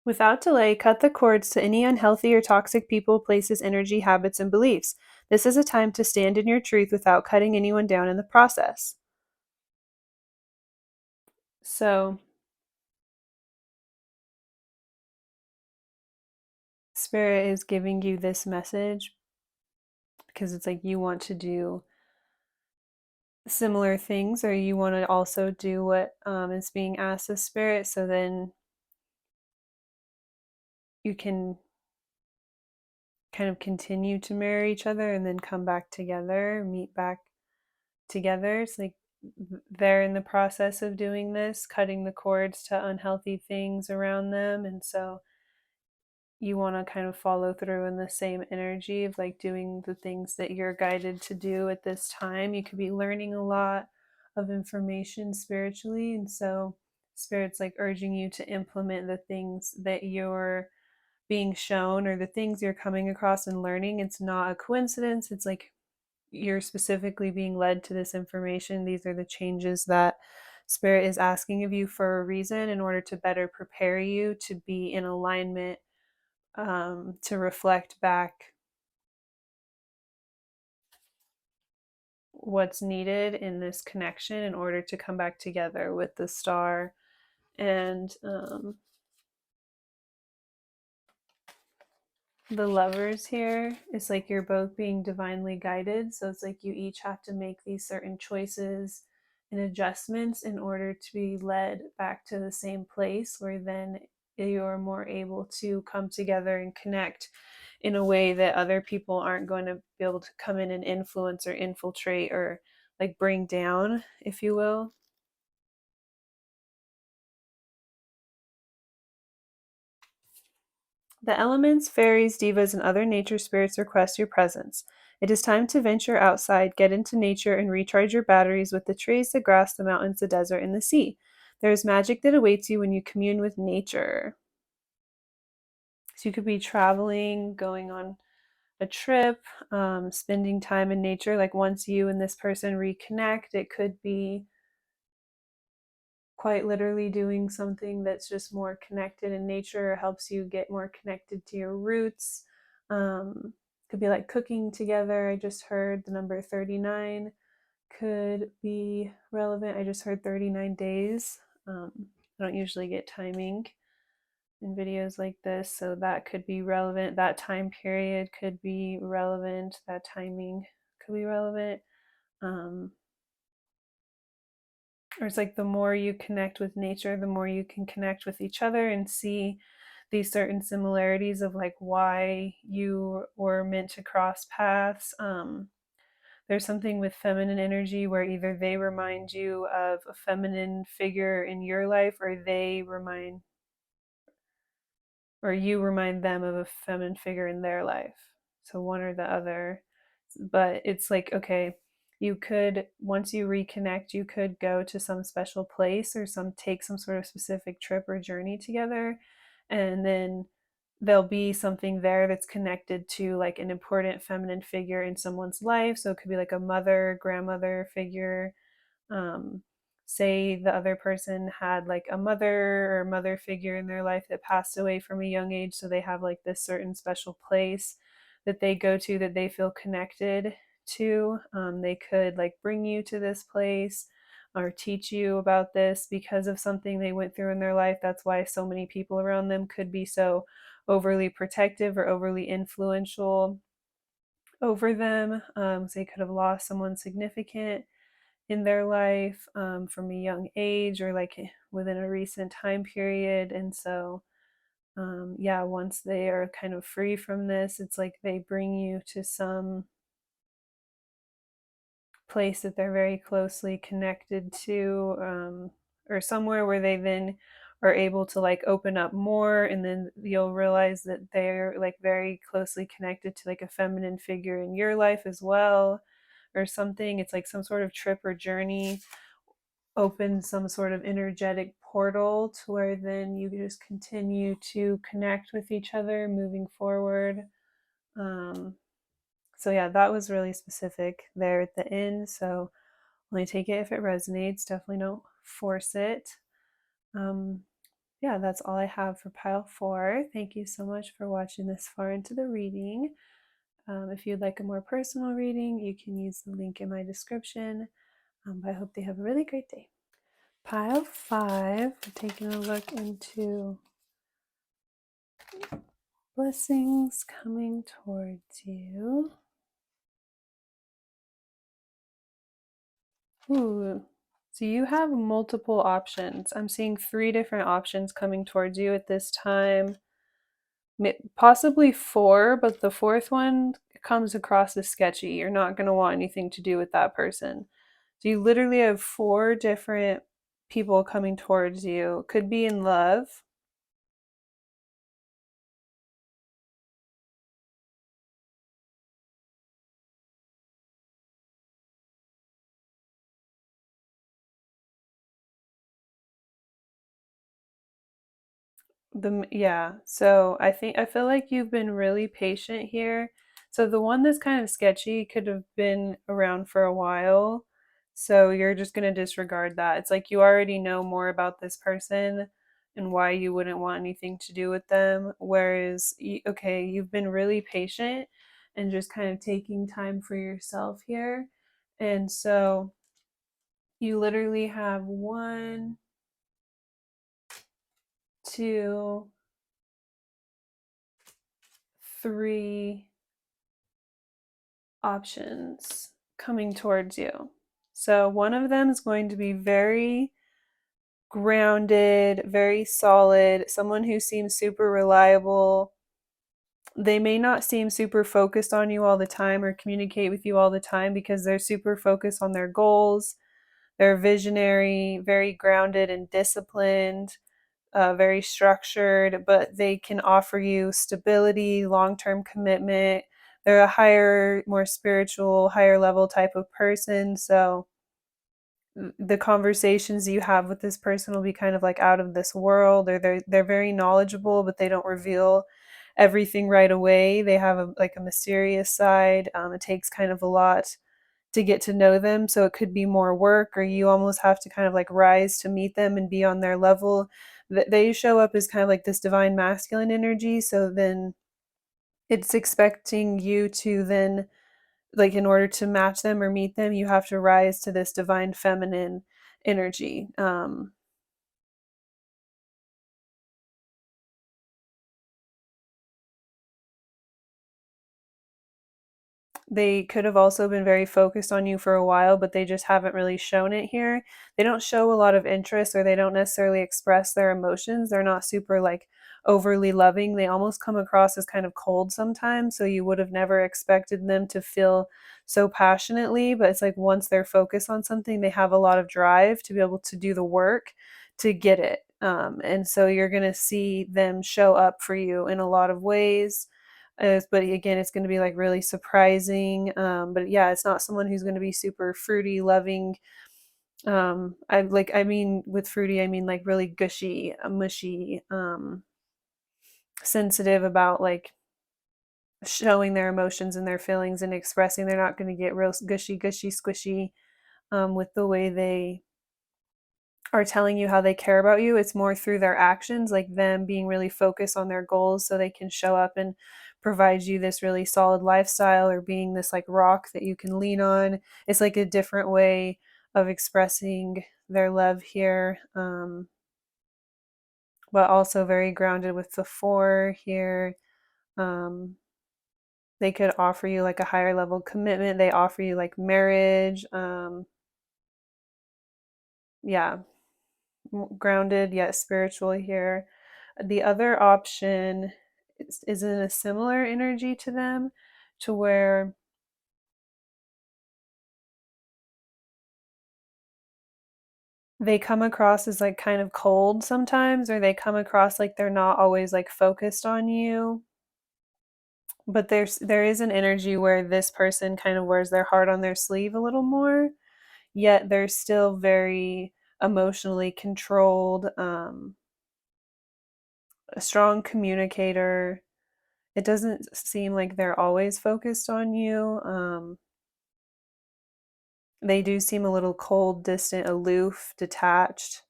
Without delay, cut the cords to any unhealthy or toxic people, places, energy, habits, and beliefs. This is a time to stand in your truth without cutting anyone down in the process. So, Spirit is giving you this message because it's like you want to do similar things, or you want to also do what is being asked of Spirit, so then you can kind of continue to marry each other and then come back together, meet back together. It's like they're in the process of doing this, cutting the cords to unhealthy things around them. And so you want to kind of follow through in the same energy of like doing the things that you're guided to do at this time. You could be learning a lot of information spiritually. And so Spirit's like urging you to implement the things that you're being shown or the things you're coming across and learning. It's not a coincidence. It's like you're specifically being led to this information. These are the changes that Spirit is asking of you for a reason, in order to better prepare you to be in alignment, to reflect back what's needed in this connection in order to come back together with the star. And the lovers here, it's like you're both being divinely guided. So it's like you each have to make these certain choices and adjustments in order to be led back to the same place, where then you're more able to come together and connect in a way that other people aren't going to be able to come in and influence or infiltrate or like bring down, if you will. The elements, fairies, divas, and other nature spirits request your presence. It is time to venture outside, get into nature, and recharge your batteries with the trees, the grass, the mountains, the desert, and the sea. There is magic that awaits you when you commune with nature. So you could be traveling, going on a trip, spending time in nature. Like once you and this person reconnect, it could be quite literally doing something that's just more connected in nature, or helps you get more connected to your roots. Could be like cooking together. I just heard the number 39 could be relevant. I just heard 39 days. I don't usually get timing in videos like this, so that could be relevant. That time period could be relevant. That timing could be relevant. Or it's like the more you connect with nature, the more you can connect with each other and see these certain similarities of like why you were meant to cross paths. there's something with feminine energy where either they remind you of a feminine figure in your life, or you remind them of a feminine figure in their life. So one or the other. But it's like, okay, you could, once you reconnect, you could go to some special place or take some sort of specific trip or journey together. And then there'll be something there that's connected to like an important feminine figure in someone's life. So it could be like a mother, grandmother figure. um, Say the other person had like a mother or mother figure in their life that passed away from a young age, so they have like this certain special place that they go to that they feel connected to. They could like bring you to this place or teach you about this because of something they went through in their life. That's why so many people around them could be so overly protective or overly influential over them. So they could have lost someone significant in their life, from a young age or like within a recent time period. And so, yeah, once they are kind of free from this, it's like they bring you to some place that they're very closely connected to, or somewhere where they then are able to like open up more, and then you'll realize that they're like very closely connected to like a feminine figure in your life as well, or something. It's like some sort of trip or journey opens some sort of energetic portal to where then you just continue to connect with each other moving forward. Um, so yeah, that was really specific there at the end. So only take it if it resonates. Definitely don't force it. Um, yeah, that's all I have for pile 4. Thank you so much for watching this far into the reading. If you'd like a more personal reading, you can use the link in my description. But I hope they have a really great day. Pile 5, we're taking a look into blessings coming towards you. Ooh, so you have multiple options. I'm seeing 3 different options coming towards you at this time. Possibly 4, but the 4th one comes across as sketchy. You're not going to want anything to do with that person. So you literally have 4 different people coming towards you. Could be in love. So I feel like you've been really patient here. So the one that's kind of sketchy could have been around for a while. So you're just going to disregard that. It's like you already know more about this person and why you wouldn't want anything to do with them. Whereas, okay, you've been really patient and just kind of taking time for yourself here. And so you literally have 1, 2, 3 options coming towards you. So one of them is going to be very grounded, very solid, someone who seems super reliable. They may not seem super focused on you all the time or communicate with you all the time because they're super focused on their goals. They're visionary, very grounded and disciplined, very structured, but they can offer you stability, long-term commitment. They're a higher, more spiritual, higher level type of person. So the conversations you have with this person will be kind of like out of this world, or they're very knowledgeable, but they don't reveal everything right away. They have like a mysterious side. It takes kind of a lot to get to know them, so it could be more work, or you almost have to kind of like rise to meet them and be on their level. They show up as kind of like this divine masculine energy, so then it's expecting you to then, like, in order to match them or meet them, you have to rise to this divine feminine energy. They could have also been very focused on you for a while, but they just haven't really shown it here. They don't show a lot of interest, or they don't necessarily express their emotions. They're not super like overly loving. They almost come across as kind of cold sometimes, so you would have never expected them to feel so passionately, but it's like once they're focused on something, they have a lot of drive to be able to do the work to get it. And so you're going to see them show up for you in a lot of ways. But again, it's going to be like really surprising. But yeah, it's not someone who's going to be super fruity, loving. I mean, with fruity, I mean like really gushy, mushy, sensitive about like showing their emotions and their feelings and expressing. They're not going to get real gushy, squishy with the way they are telling you how they care about you. It's more through their actions, like them being really focused on their goals so they can show up and provide you this really solid lifestyle, or being this like rock that you can lean on. It's like a different way of expressing their love here. But also very grounded with the 4 here. Um, they could offer you like a higher level commitment. They offer you like marriage. Yeah, grounded yet spiritual here. The other option is in a similar energy to them, to where they come across as like kind of cold sometimes, or they come across like they're not always like focused on you. But there is an energy where this person kind of wears their heart on their sleeve a little more, yet they're still very emotionally controlled, a strong communicator. It doesn't seem like they're always focused on you. They do seem a little cold, distant, aloof, detached,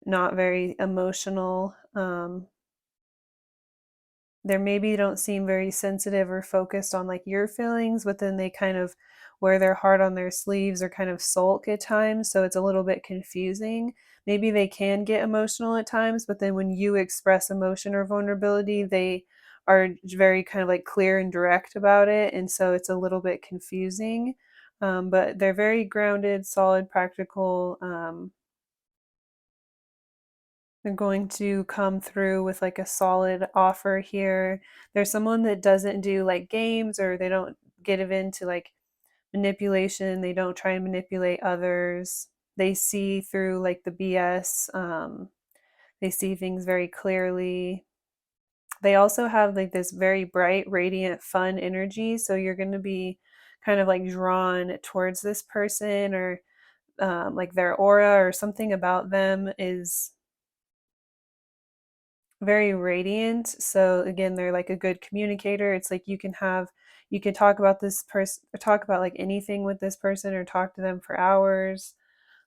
not very emotional. They maybe don't seem very sensitive or focused on like your feelings, but then they kind of wear their heart on their sleeves or kind of sulk at times. So it's a little bit confusing. Maybe they can get emotional at times, but then when you express emotion or vulnerability, they are very kind of like clear and direct about it. And so it's a little bit confusing. But they're very grounded, solid, practical. They're going to come through with like a solid offer here. There's someone that doesn't do like games, or they don't get into like manipulation. They don't try and manipulate others. They see through like the BS. They see things very clearly. They also have like this very bright, radiant, fun energy. So you're going to be kind of like drawn towards this person, or like their aura or something about them is very radiant. So again, they're like a good communicator. It's like you can talk about this person, talk about like anything with this person, or talk to them for hours.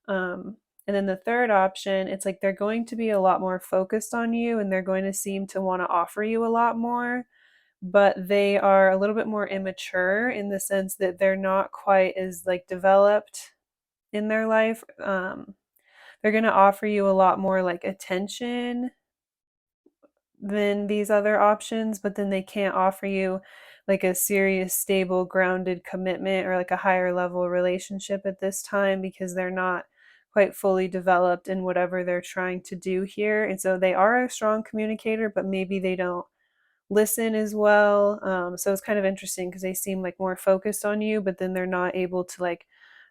Um, and then the third option, it's like they're going to be a lot more focused on you, and they're going to seem to want to offer you a lot more, but they are a little bit more immature in the sense that they're not quite as like developed in their life. They're going to offer you a lot more like attention than these other options, but then they can't offer you like a serious, stable, grounded commitment or like a higher level relationship at this time, because they're not quite fully developed in whatever they're trying to do here. And so they are a strong communicator, but maybe they don't listen as well. So it's kind of interesting because they seem like more focused on you, but then they're not able to like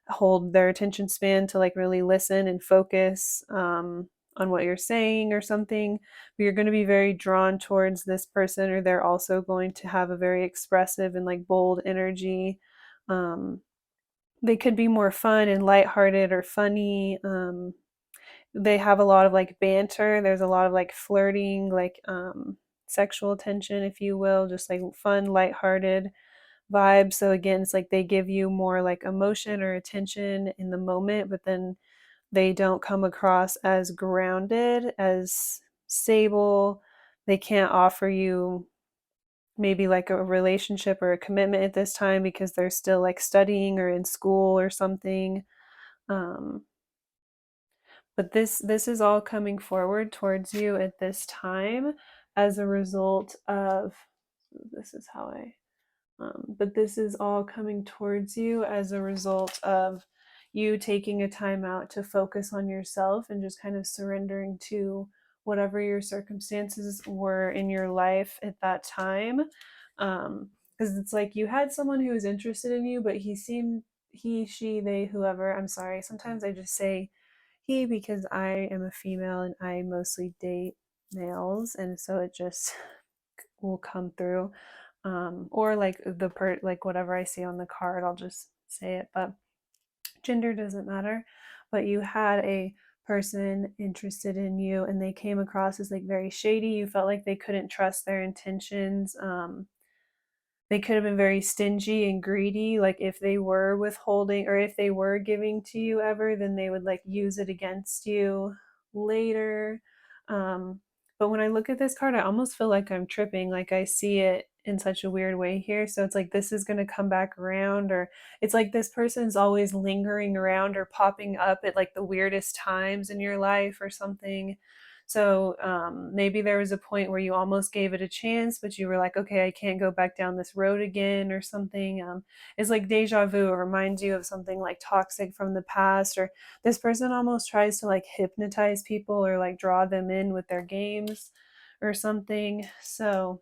hold their attention span to like really listen and focus on what you're saying or something. But you're going to be very drawn towards this person, or they're also going to have a very expressive and like bold energy. Um, they could be more fun and lighthearted or funny. They have a lot of like banter. There's a lot of like flirting, like sexual tension, if you will, just like fun, lighthearted vibes. So again, it's like they give you more like emotion or attention in the moment, but then they don't come across as grounded, as stable. They can't offer you maybe like a relationship or a commitment at this time because they're still like studying or in school or something. Um, but this is all coming forward towards you at this time as a result of, this is how I but this is all coming towards you as a result of you taking a time out to focus on yourself and just kind of surrendering to whatever your circumstances were in your life at that time. Because it's like you had someone who was interested in you, but he, she, they, whoever, I'm sorry, sometimes I just say he because I am a female and I mostly date males, and so it just will come through. Or like like whatever I see on the card, I'll just say it. But gender doesn't matter. But you had a person interested in you, and they came across as like very shady. You felt like they couldn't trust their intentions. They could have been very stingy and greedy. Like if they were withholding or if they were giving to you ever, then they would like use it against you later. um but when I look at this card, I almost feel like I'm tripping. Like I see it in such a weird way here, so it's like this is going to come back around, or it's like this person's always lingering around or popping up at like the weirdest times in your life or something. So maybe there was a point where you almost gave it a chance, but you were like, okay, I can't go back down this road again or something. It's like deja vu. It reminds you of something like toxic from the past, or this person almost tries to like hypnotize people or like draw them in with their games or something. So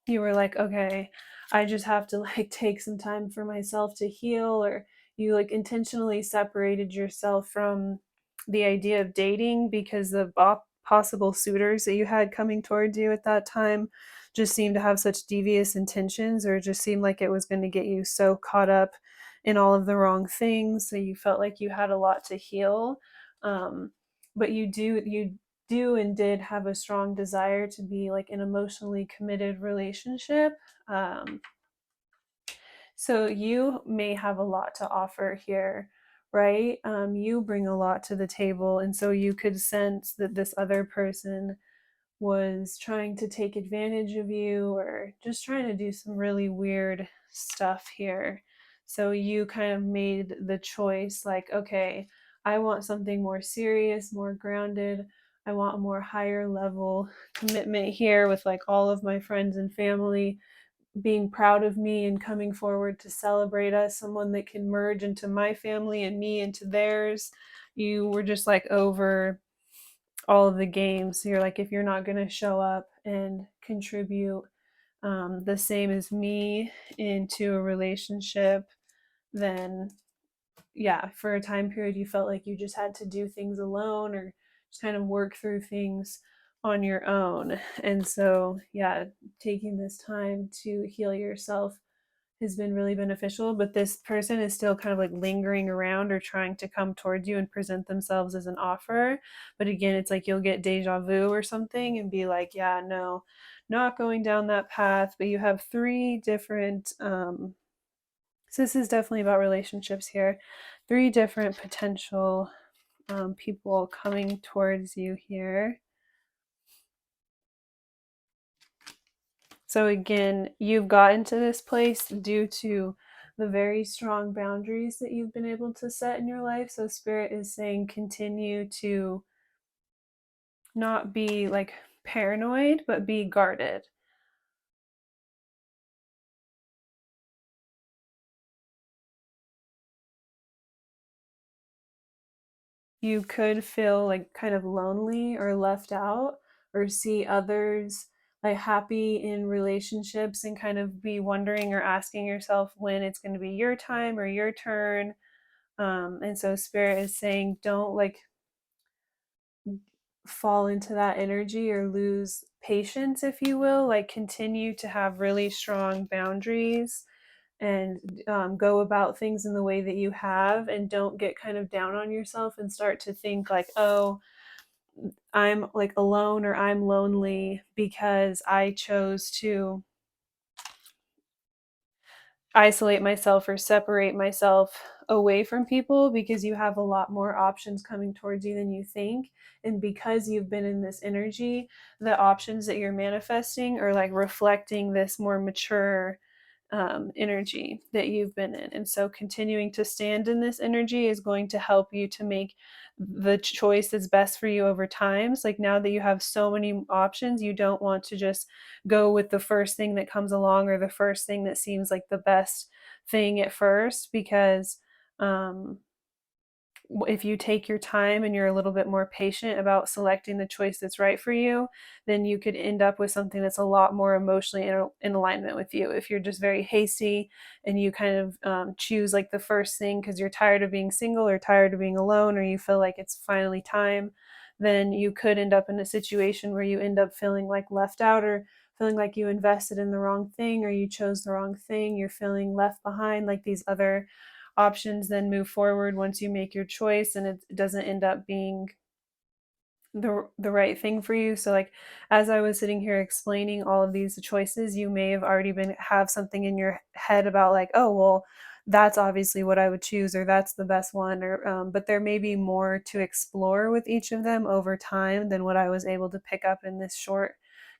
you were like, okay, I just have to like take some time for myself to heal, or you like intentionally separated yourself from the idea of dating because the possible suitors that you had coming towards you at that time just seemed to have such devious intentions, or just seemed like it was going to get you so caught up in all of the wrong things, so you felt like you had a lot to heal. um, but you do and did have a strong desire to be like an emotionally committed relationship. Um, so you may have a lot to offer here, right? You bring a lot to the table. And so you could sense that this other person was trying to take advantage of you or just trying to do some really weird stuff here. So you kind of made the choice like, okay, I want something more serious, more grounded. I want a more higher level commitment here with like all of my friends and family being proud of me and coming forward to celebrate us, someone that can merge into my family and me into theirs. You were just like over all of the games. So you're like, if you're not going to show up and contribute the same as me into a relationship, then yeah, for a time period, you felt like you just had to do things alone or just kind of work through things on your own. And so, yeah, taking this time to heal yourself has been really beneficial, but this person is still kind of like lingering around or trying to come towards you and present themselves as an offer. But again, it's like you'll get deja vu or something and be like, yeah, no, not going down that path. But you have three different, so this is definitely about relationships here, three different potential people coming towards you here. So again, you've gotten to this place due to the very strong boundaries that you've been able to set in your life. So Spirit is saying continue to not be like paranoid, but be guarded. You could feel like kind of lonely or left out, or see others like happy in relationships and kind of be wondering or asking yourself when it's going to be your time or your turn. And so Spirit is saying don't like fall into that energy or lose patience, if you will. Like continue to have really strong boundaries and go about things in the way that you have, and don't get kind of down on yourself and start to think like, oh, I'm like alone or I'm lonely because I chose to isolate myself or separate myself away from people, because you have a lot more options coming towards you than you think. And because you've been in this energy, the options that you're manifesting are like reflecting this more mature energy that you've been in. And so continuing to stand in this energy is going to help you to make the choice that's best for you over time. So like now that you have so many options, you don't want to just go with the first thing that comes along or the first thing that seems like the best thing at first, because um, if you take your time and you're a little bit more patient about selecting the choice that's right for you, then you could end up with something that's a lot more emotionally in alignment with you. If you're just very hasty and you kind of choose like the first thing because you're tired of being single or tired of being alone, or you feel like it's finally time, then you could end up in a situation where you end up feeling like left out, or feeling like you invested in the wrong thing, or you chose the wrong thing. You're feeling left behind, like these other options then move forward once you make your choice, and it doesn't end up being the right thing for you. So like, as I was sitting here explaining all of these choices, you may have already been have something in your head about like, oh well, that's obviously what I would choose, or that's the best one, or but there may be more to explore with each of them over time than what I was able to pick up in this short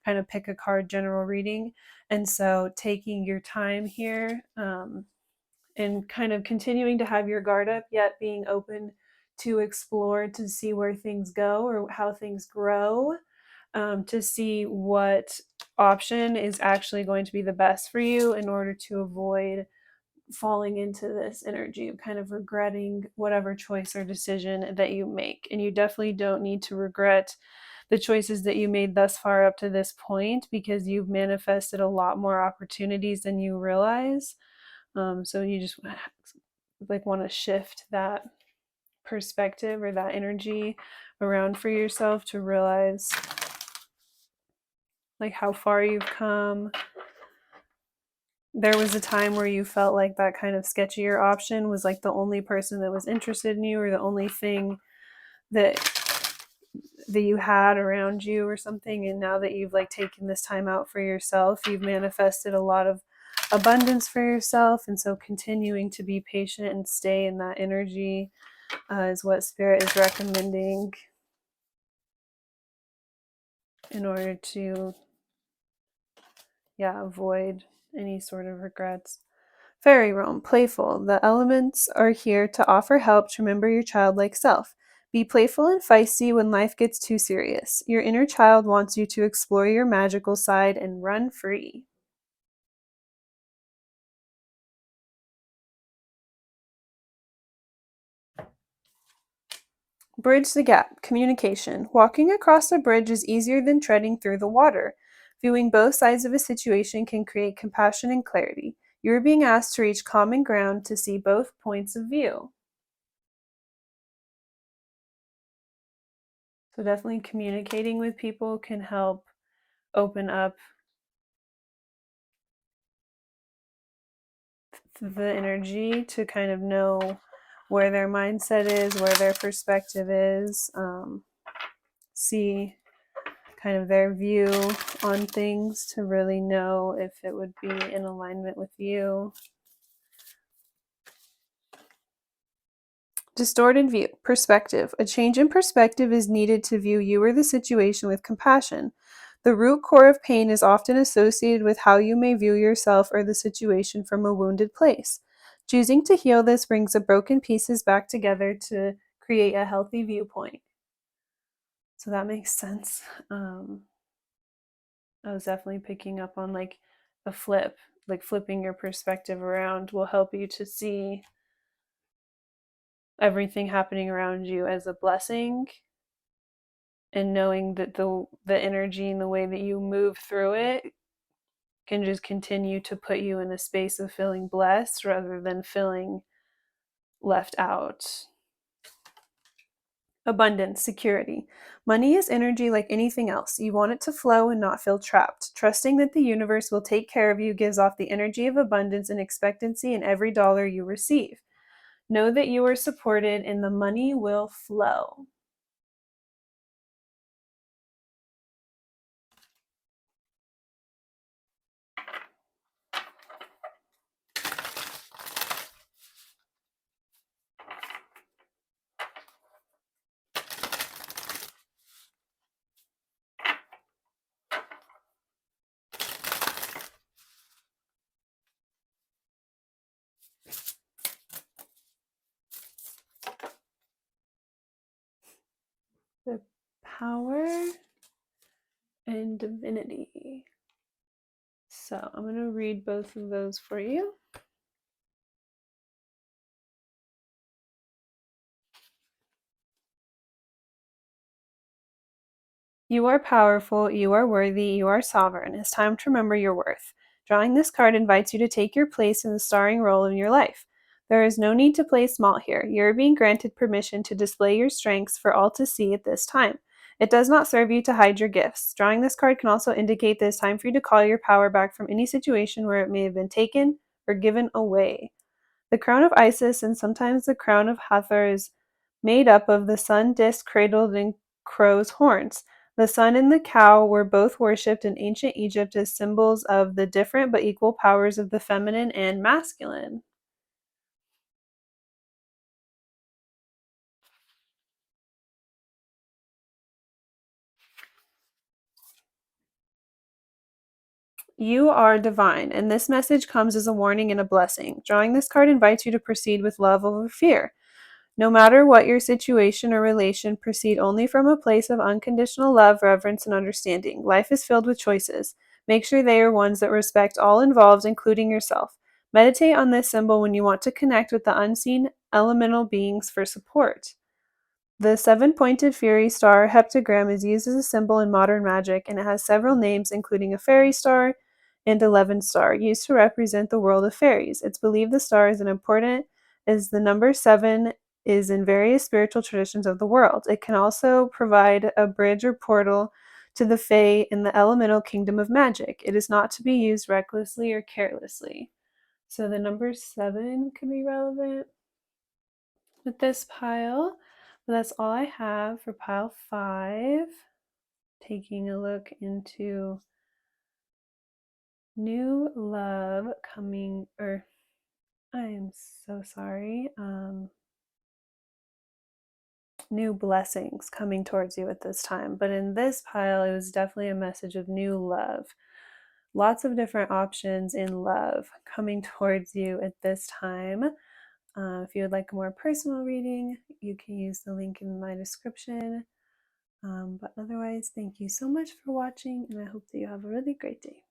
kind of pick a card general reading. And so taking your time here, and kind of continuing to have your guard up, yet being open to explore, to see where things go or how things grow, to see what option is actually going to be the best for you in order to avoid falling into this energy of kind of regretting whatever choice or decision that you make. And you definitely don't need to regret the choices that you made thus far up to this point, because you've manifested a lot more opportunities than you realize. So you just like want to shift that perspective or that energy around for yourself to realize like how far you've come. There was a time where you felt like that kind of sketchier option was like the only person that was interested in you, or the only thing that you had around you or something. And now that you've like taken this time out for yourself, you've manifested a lot of abundance for yourself. And so continuing to be patient and stay in that energy is what Spirit is recommending in order to, avoid any sort of regrets. Fairy realm, playful. The elements are here to offer help to remember your childlike self. Be playful and feisty when life gets too serious. Your inner child wants you to explore your magical side and run free. Bridge the gap. Communication. Walking across a bridge is easier than treading through the water. Viewing both sides of a situation can create compassion and clarity. You are being asked to reach common ground to see both points of view. So definitely communicating with people can help open up the energy to kind of know where their mindset is, where their perspective is, see kind of their view on things to really know if it would be in alignment with you. Distorted view. Perspective. A change in perspective is needed to view you or the situation with compassion. The root core of pain is often associated with how you may view yourself or the situation from a wounded place. Choosing to heal this brings the broken pieces back together to create a healthy viewpoint. So that makes sense. I was definitely picking up on like a flip, like flipping your perspective around will help you to see everything happening around you as a blessing, and knowing that the energy and the way that you move through it can just continue to put you in a space of feeling blessed rather than feeling left out. Abundance, security. Money is energy like anything else. You want it to flow and not feel trapped. Trusting that the universe will take care of you gives off the energy of abundance and expectancy in every dollar you receive. Know that you are supported and the money will flow. The power and divinity. So I'm going to read both of those for you. You are powerful, you are worthy, you are sovereign. It's time to remember your worth. Drawing this card invites you to take your place in the starring role in your life. There is no need to play small here. You are being granted permission to display your strengths for all to see at this time. It does not serve you to hide your gifts. Drawing this card can also indicate that it's time for you to call your power back from any situation where it may have been taken or given away. The crown of Isis and sometimes the crown of Hathor is made up of the sun disk cradled in crow's horns. The sun and the cow were both worshipped in ancient Egypt as symbols of the different but equal powers of the feminine and masculine. You are divine, and this message comes as a warning and a blessing. Drawing this card invites you to proceed with love over fear. No matter what your situation or relation, proceed only from a place of unconditional love, reverence, and understanding. Life is filled with choices. Make sure they are ones that respect all involved, including yourself. Meditate on this symbol when you want to connect with the unseen elemental beings for support. The seven-pointed Fury Star heptagram is used as a symbol in modern magic, and it has several names, including a fairy star and 11 star, used to represent the world of fairies. It's believed the star is as important as the number 7 is in various spiritual traditions of the world. It can also provide a bridge or portal to the Fae in the elemental kingdom of magic. It is not to be used recklessly or carelessly. So the number 7 could be relevant with this pile. But that's all I have for pile 5. Taking a look into new love coming, or I am so sorry, new blessings coming towards you at this time. But in this pile, it was definitely a message of new love. Lots of different options in love coming towards you at this time. If you would like a more personal reading, you can use the link in my description. But otherwise, thank you so much for watching, and I hope that you have a really great day.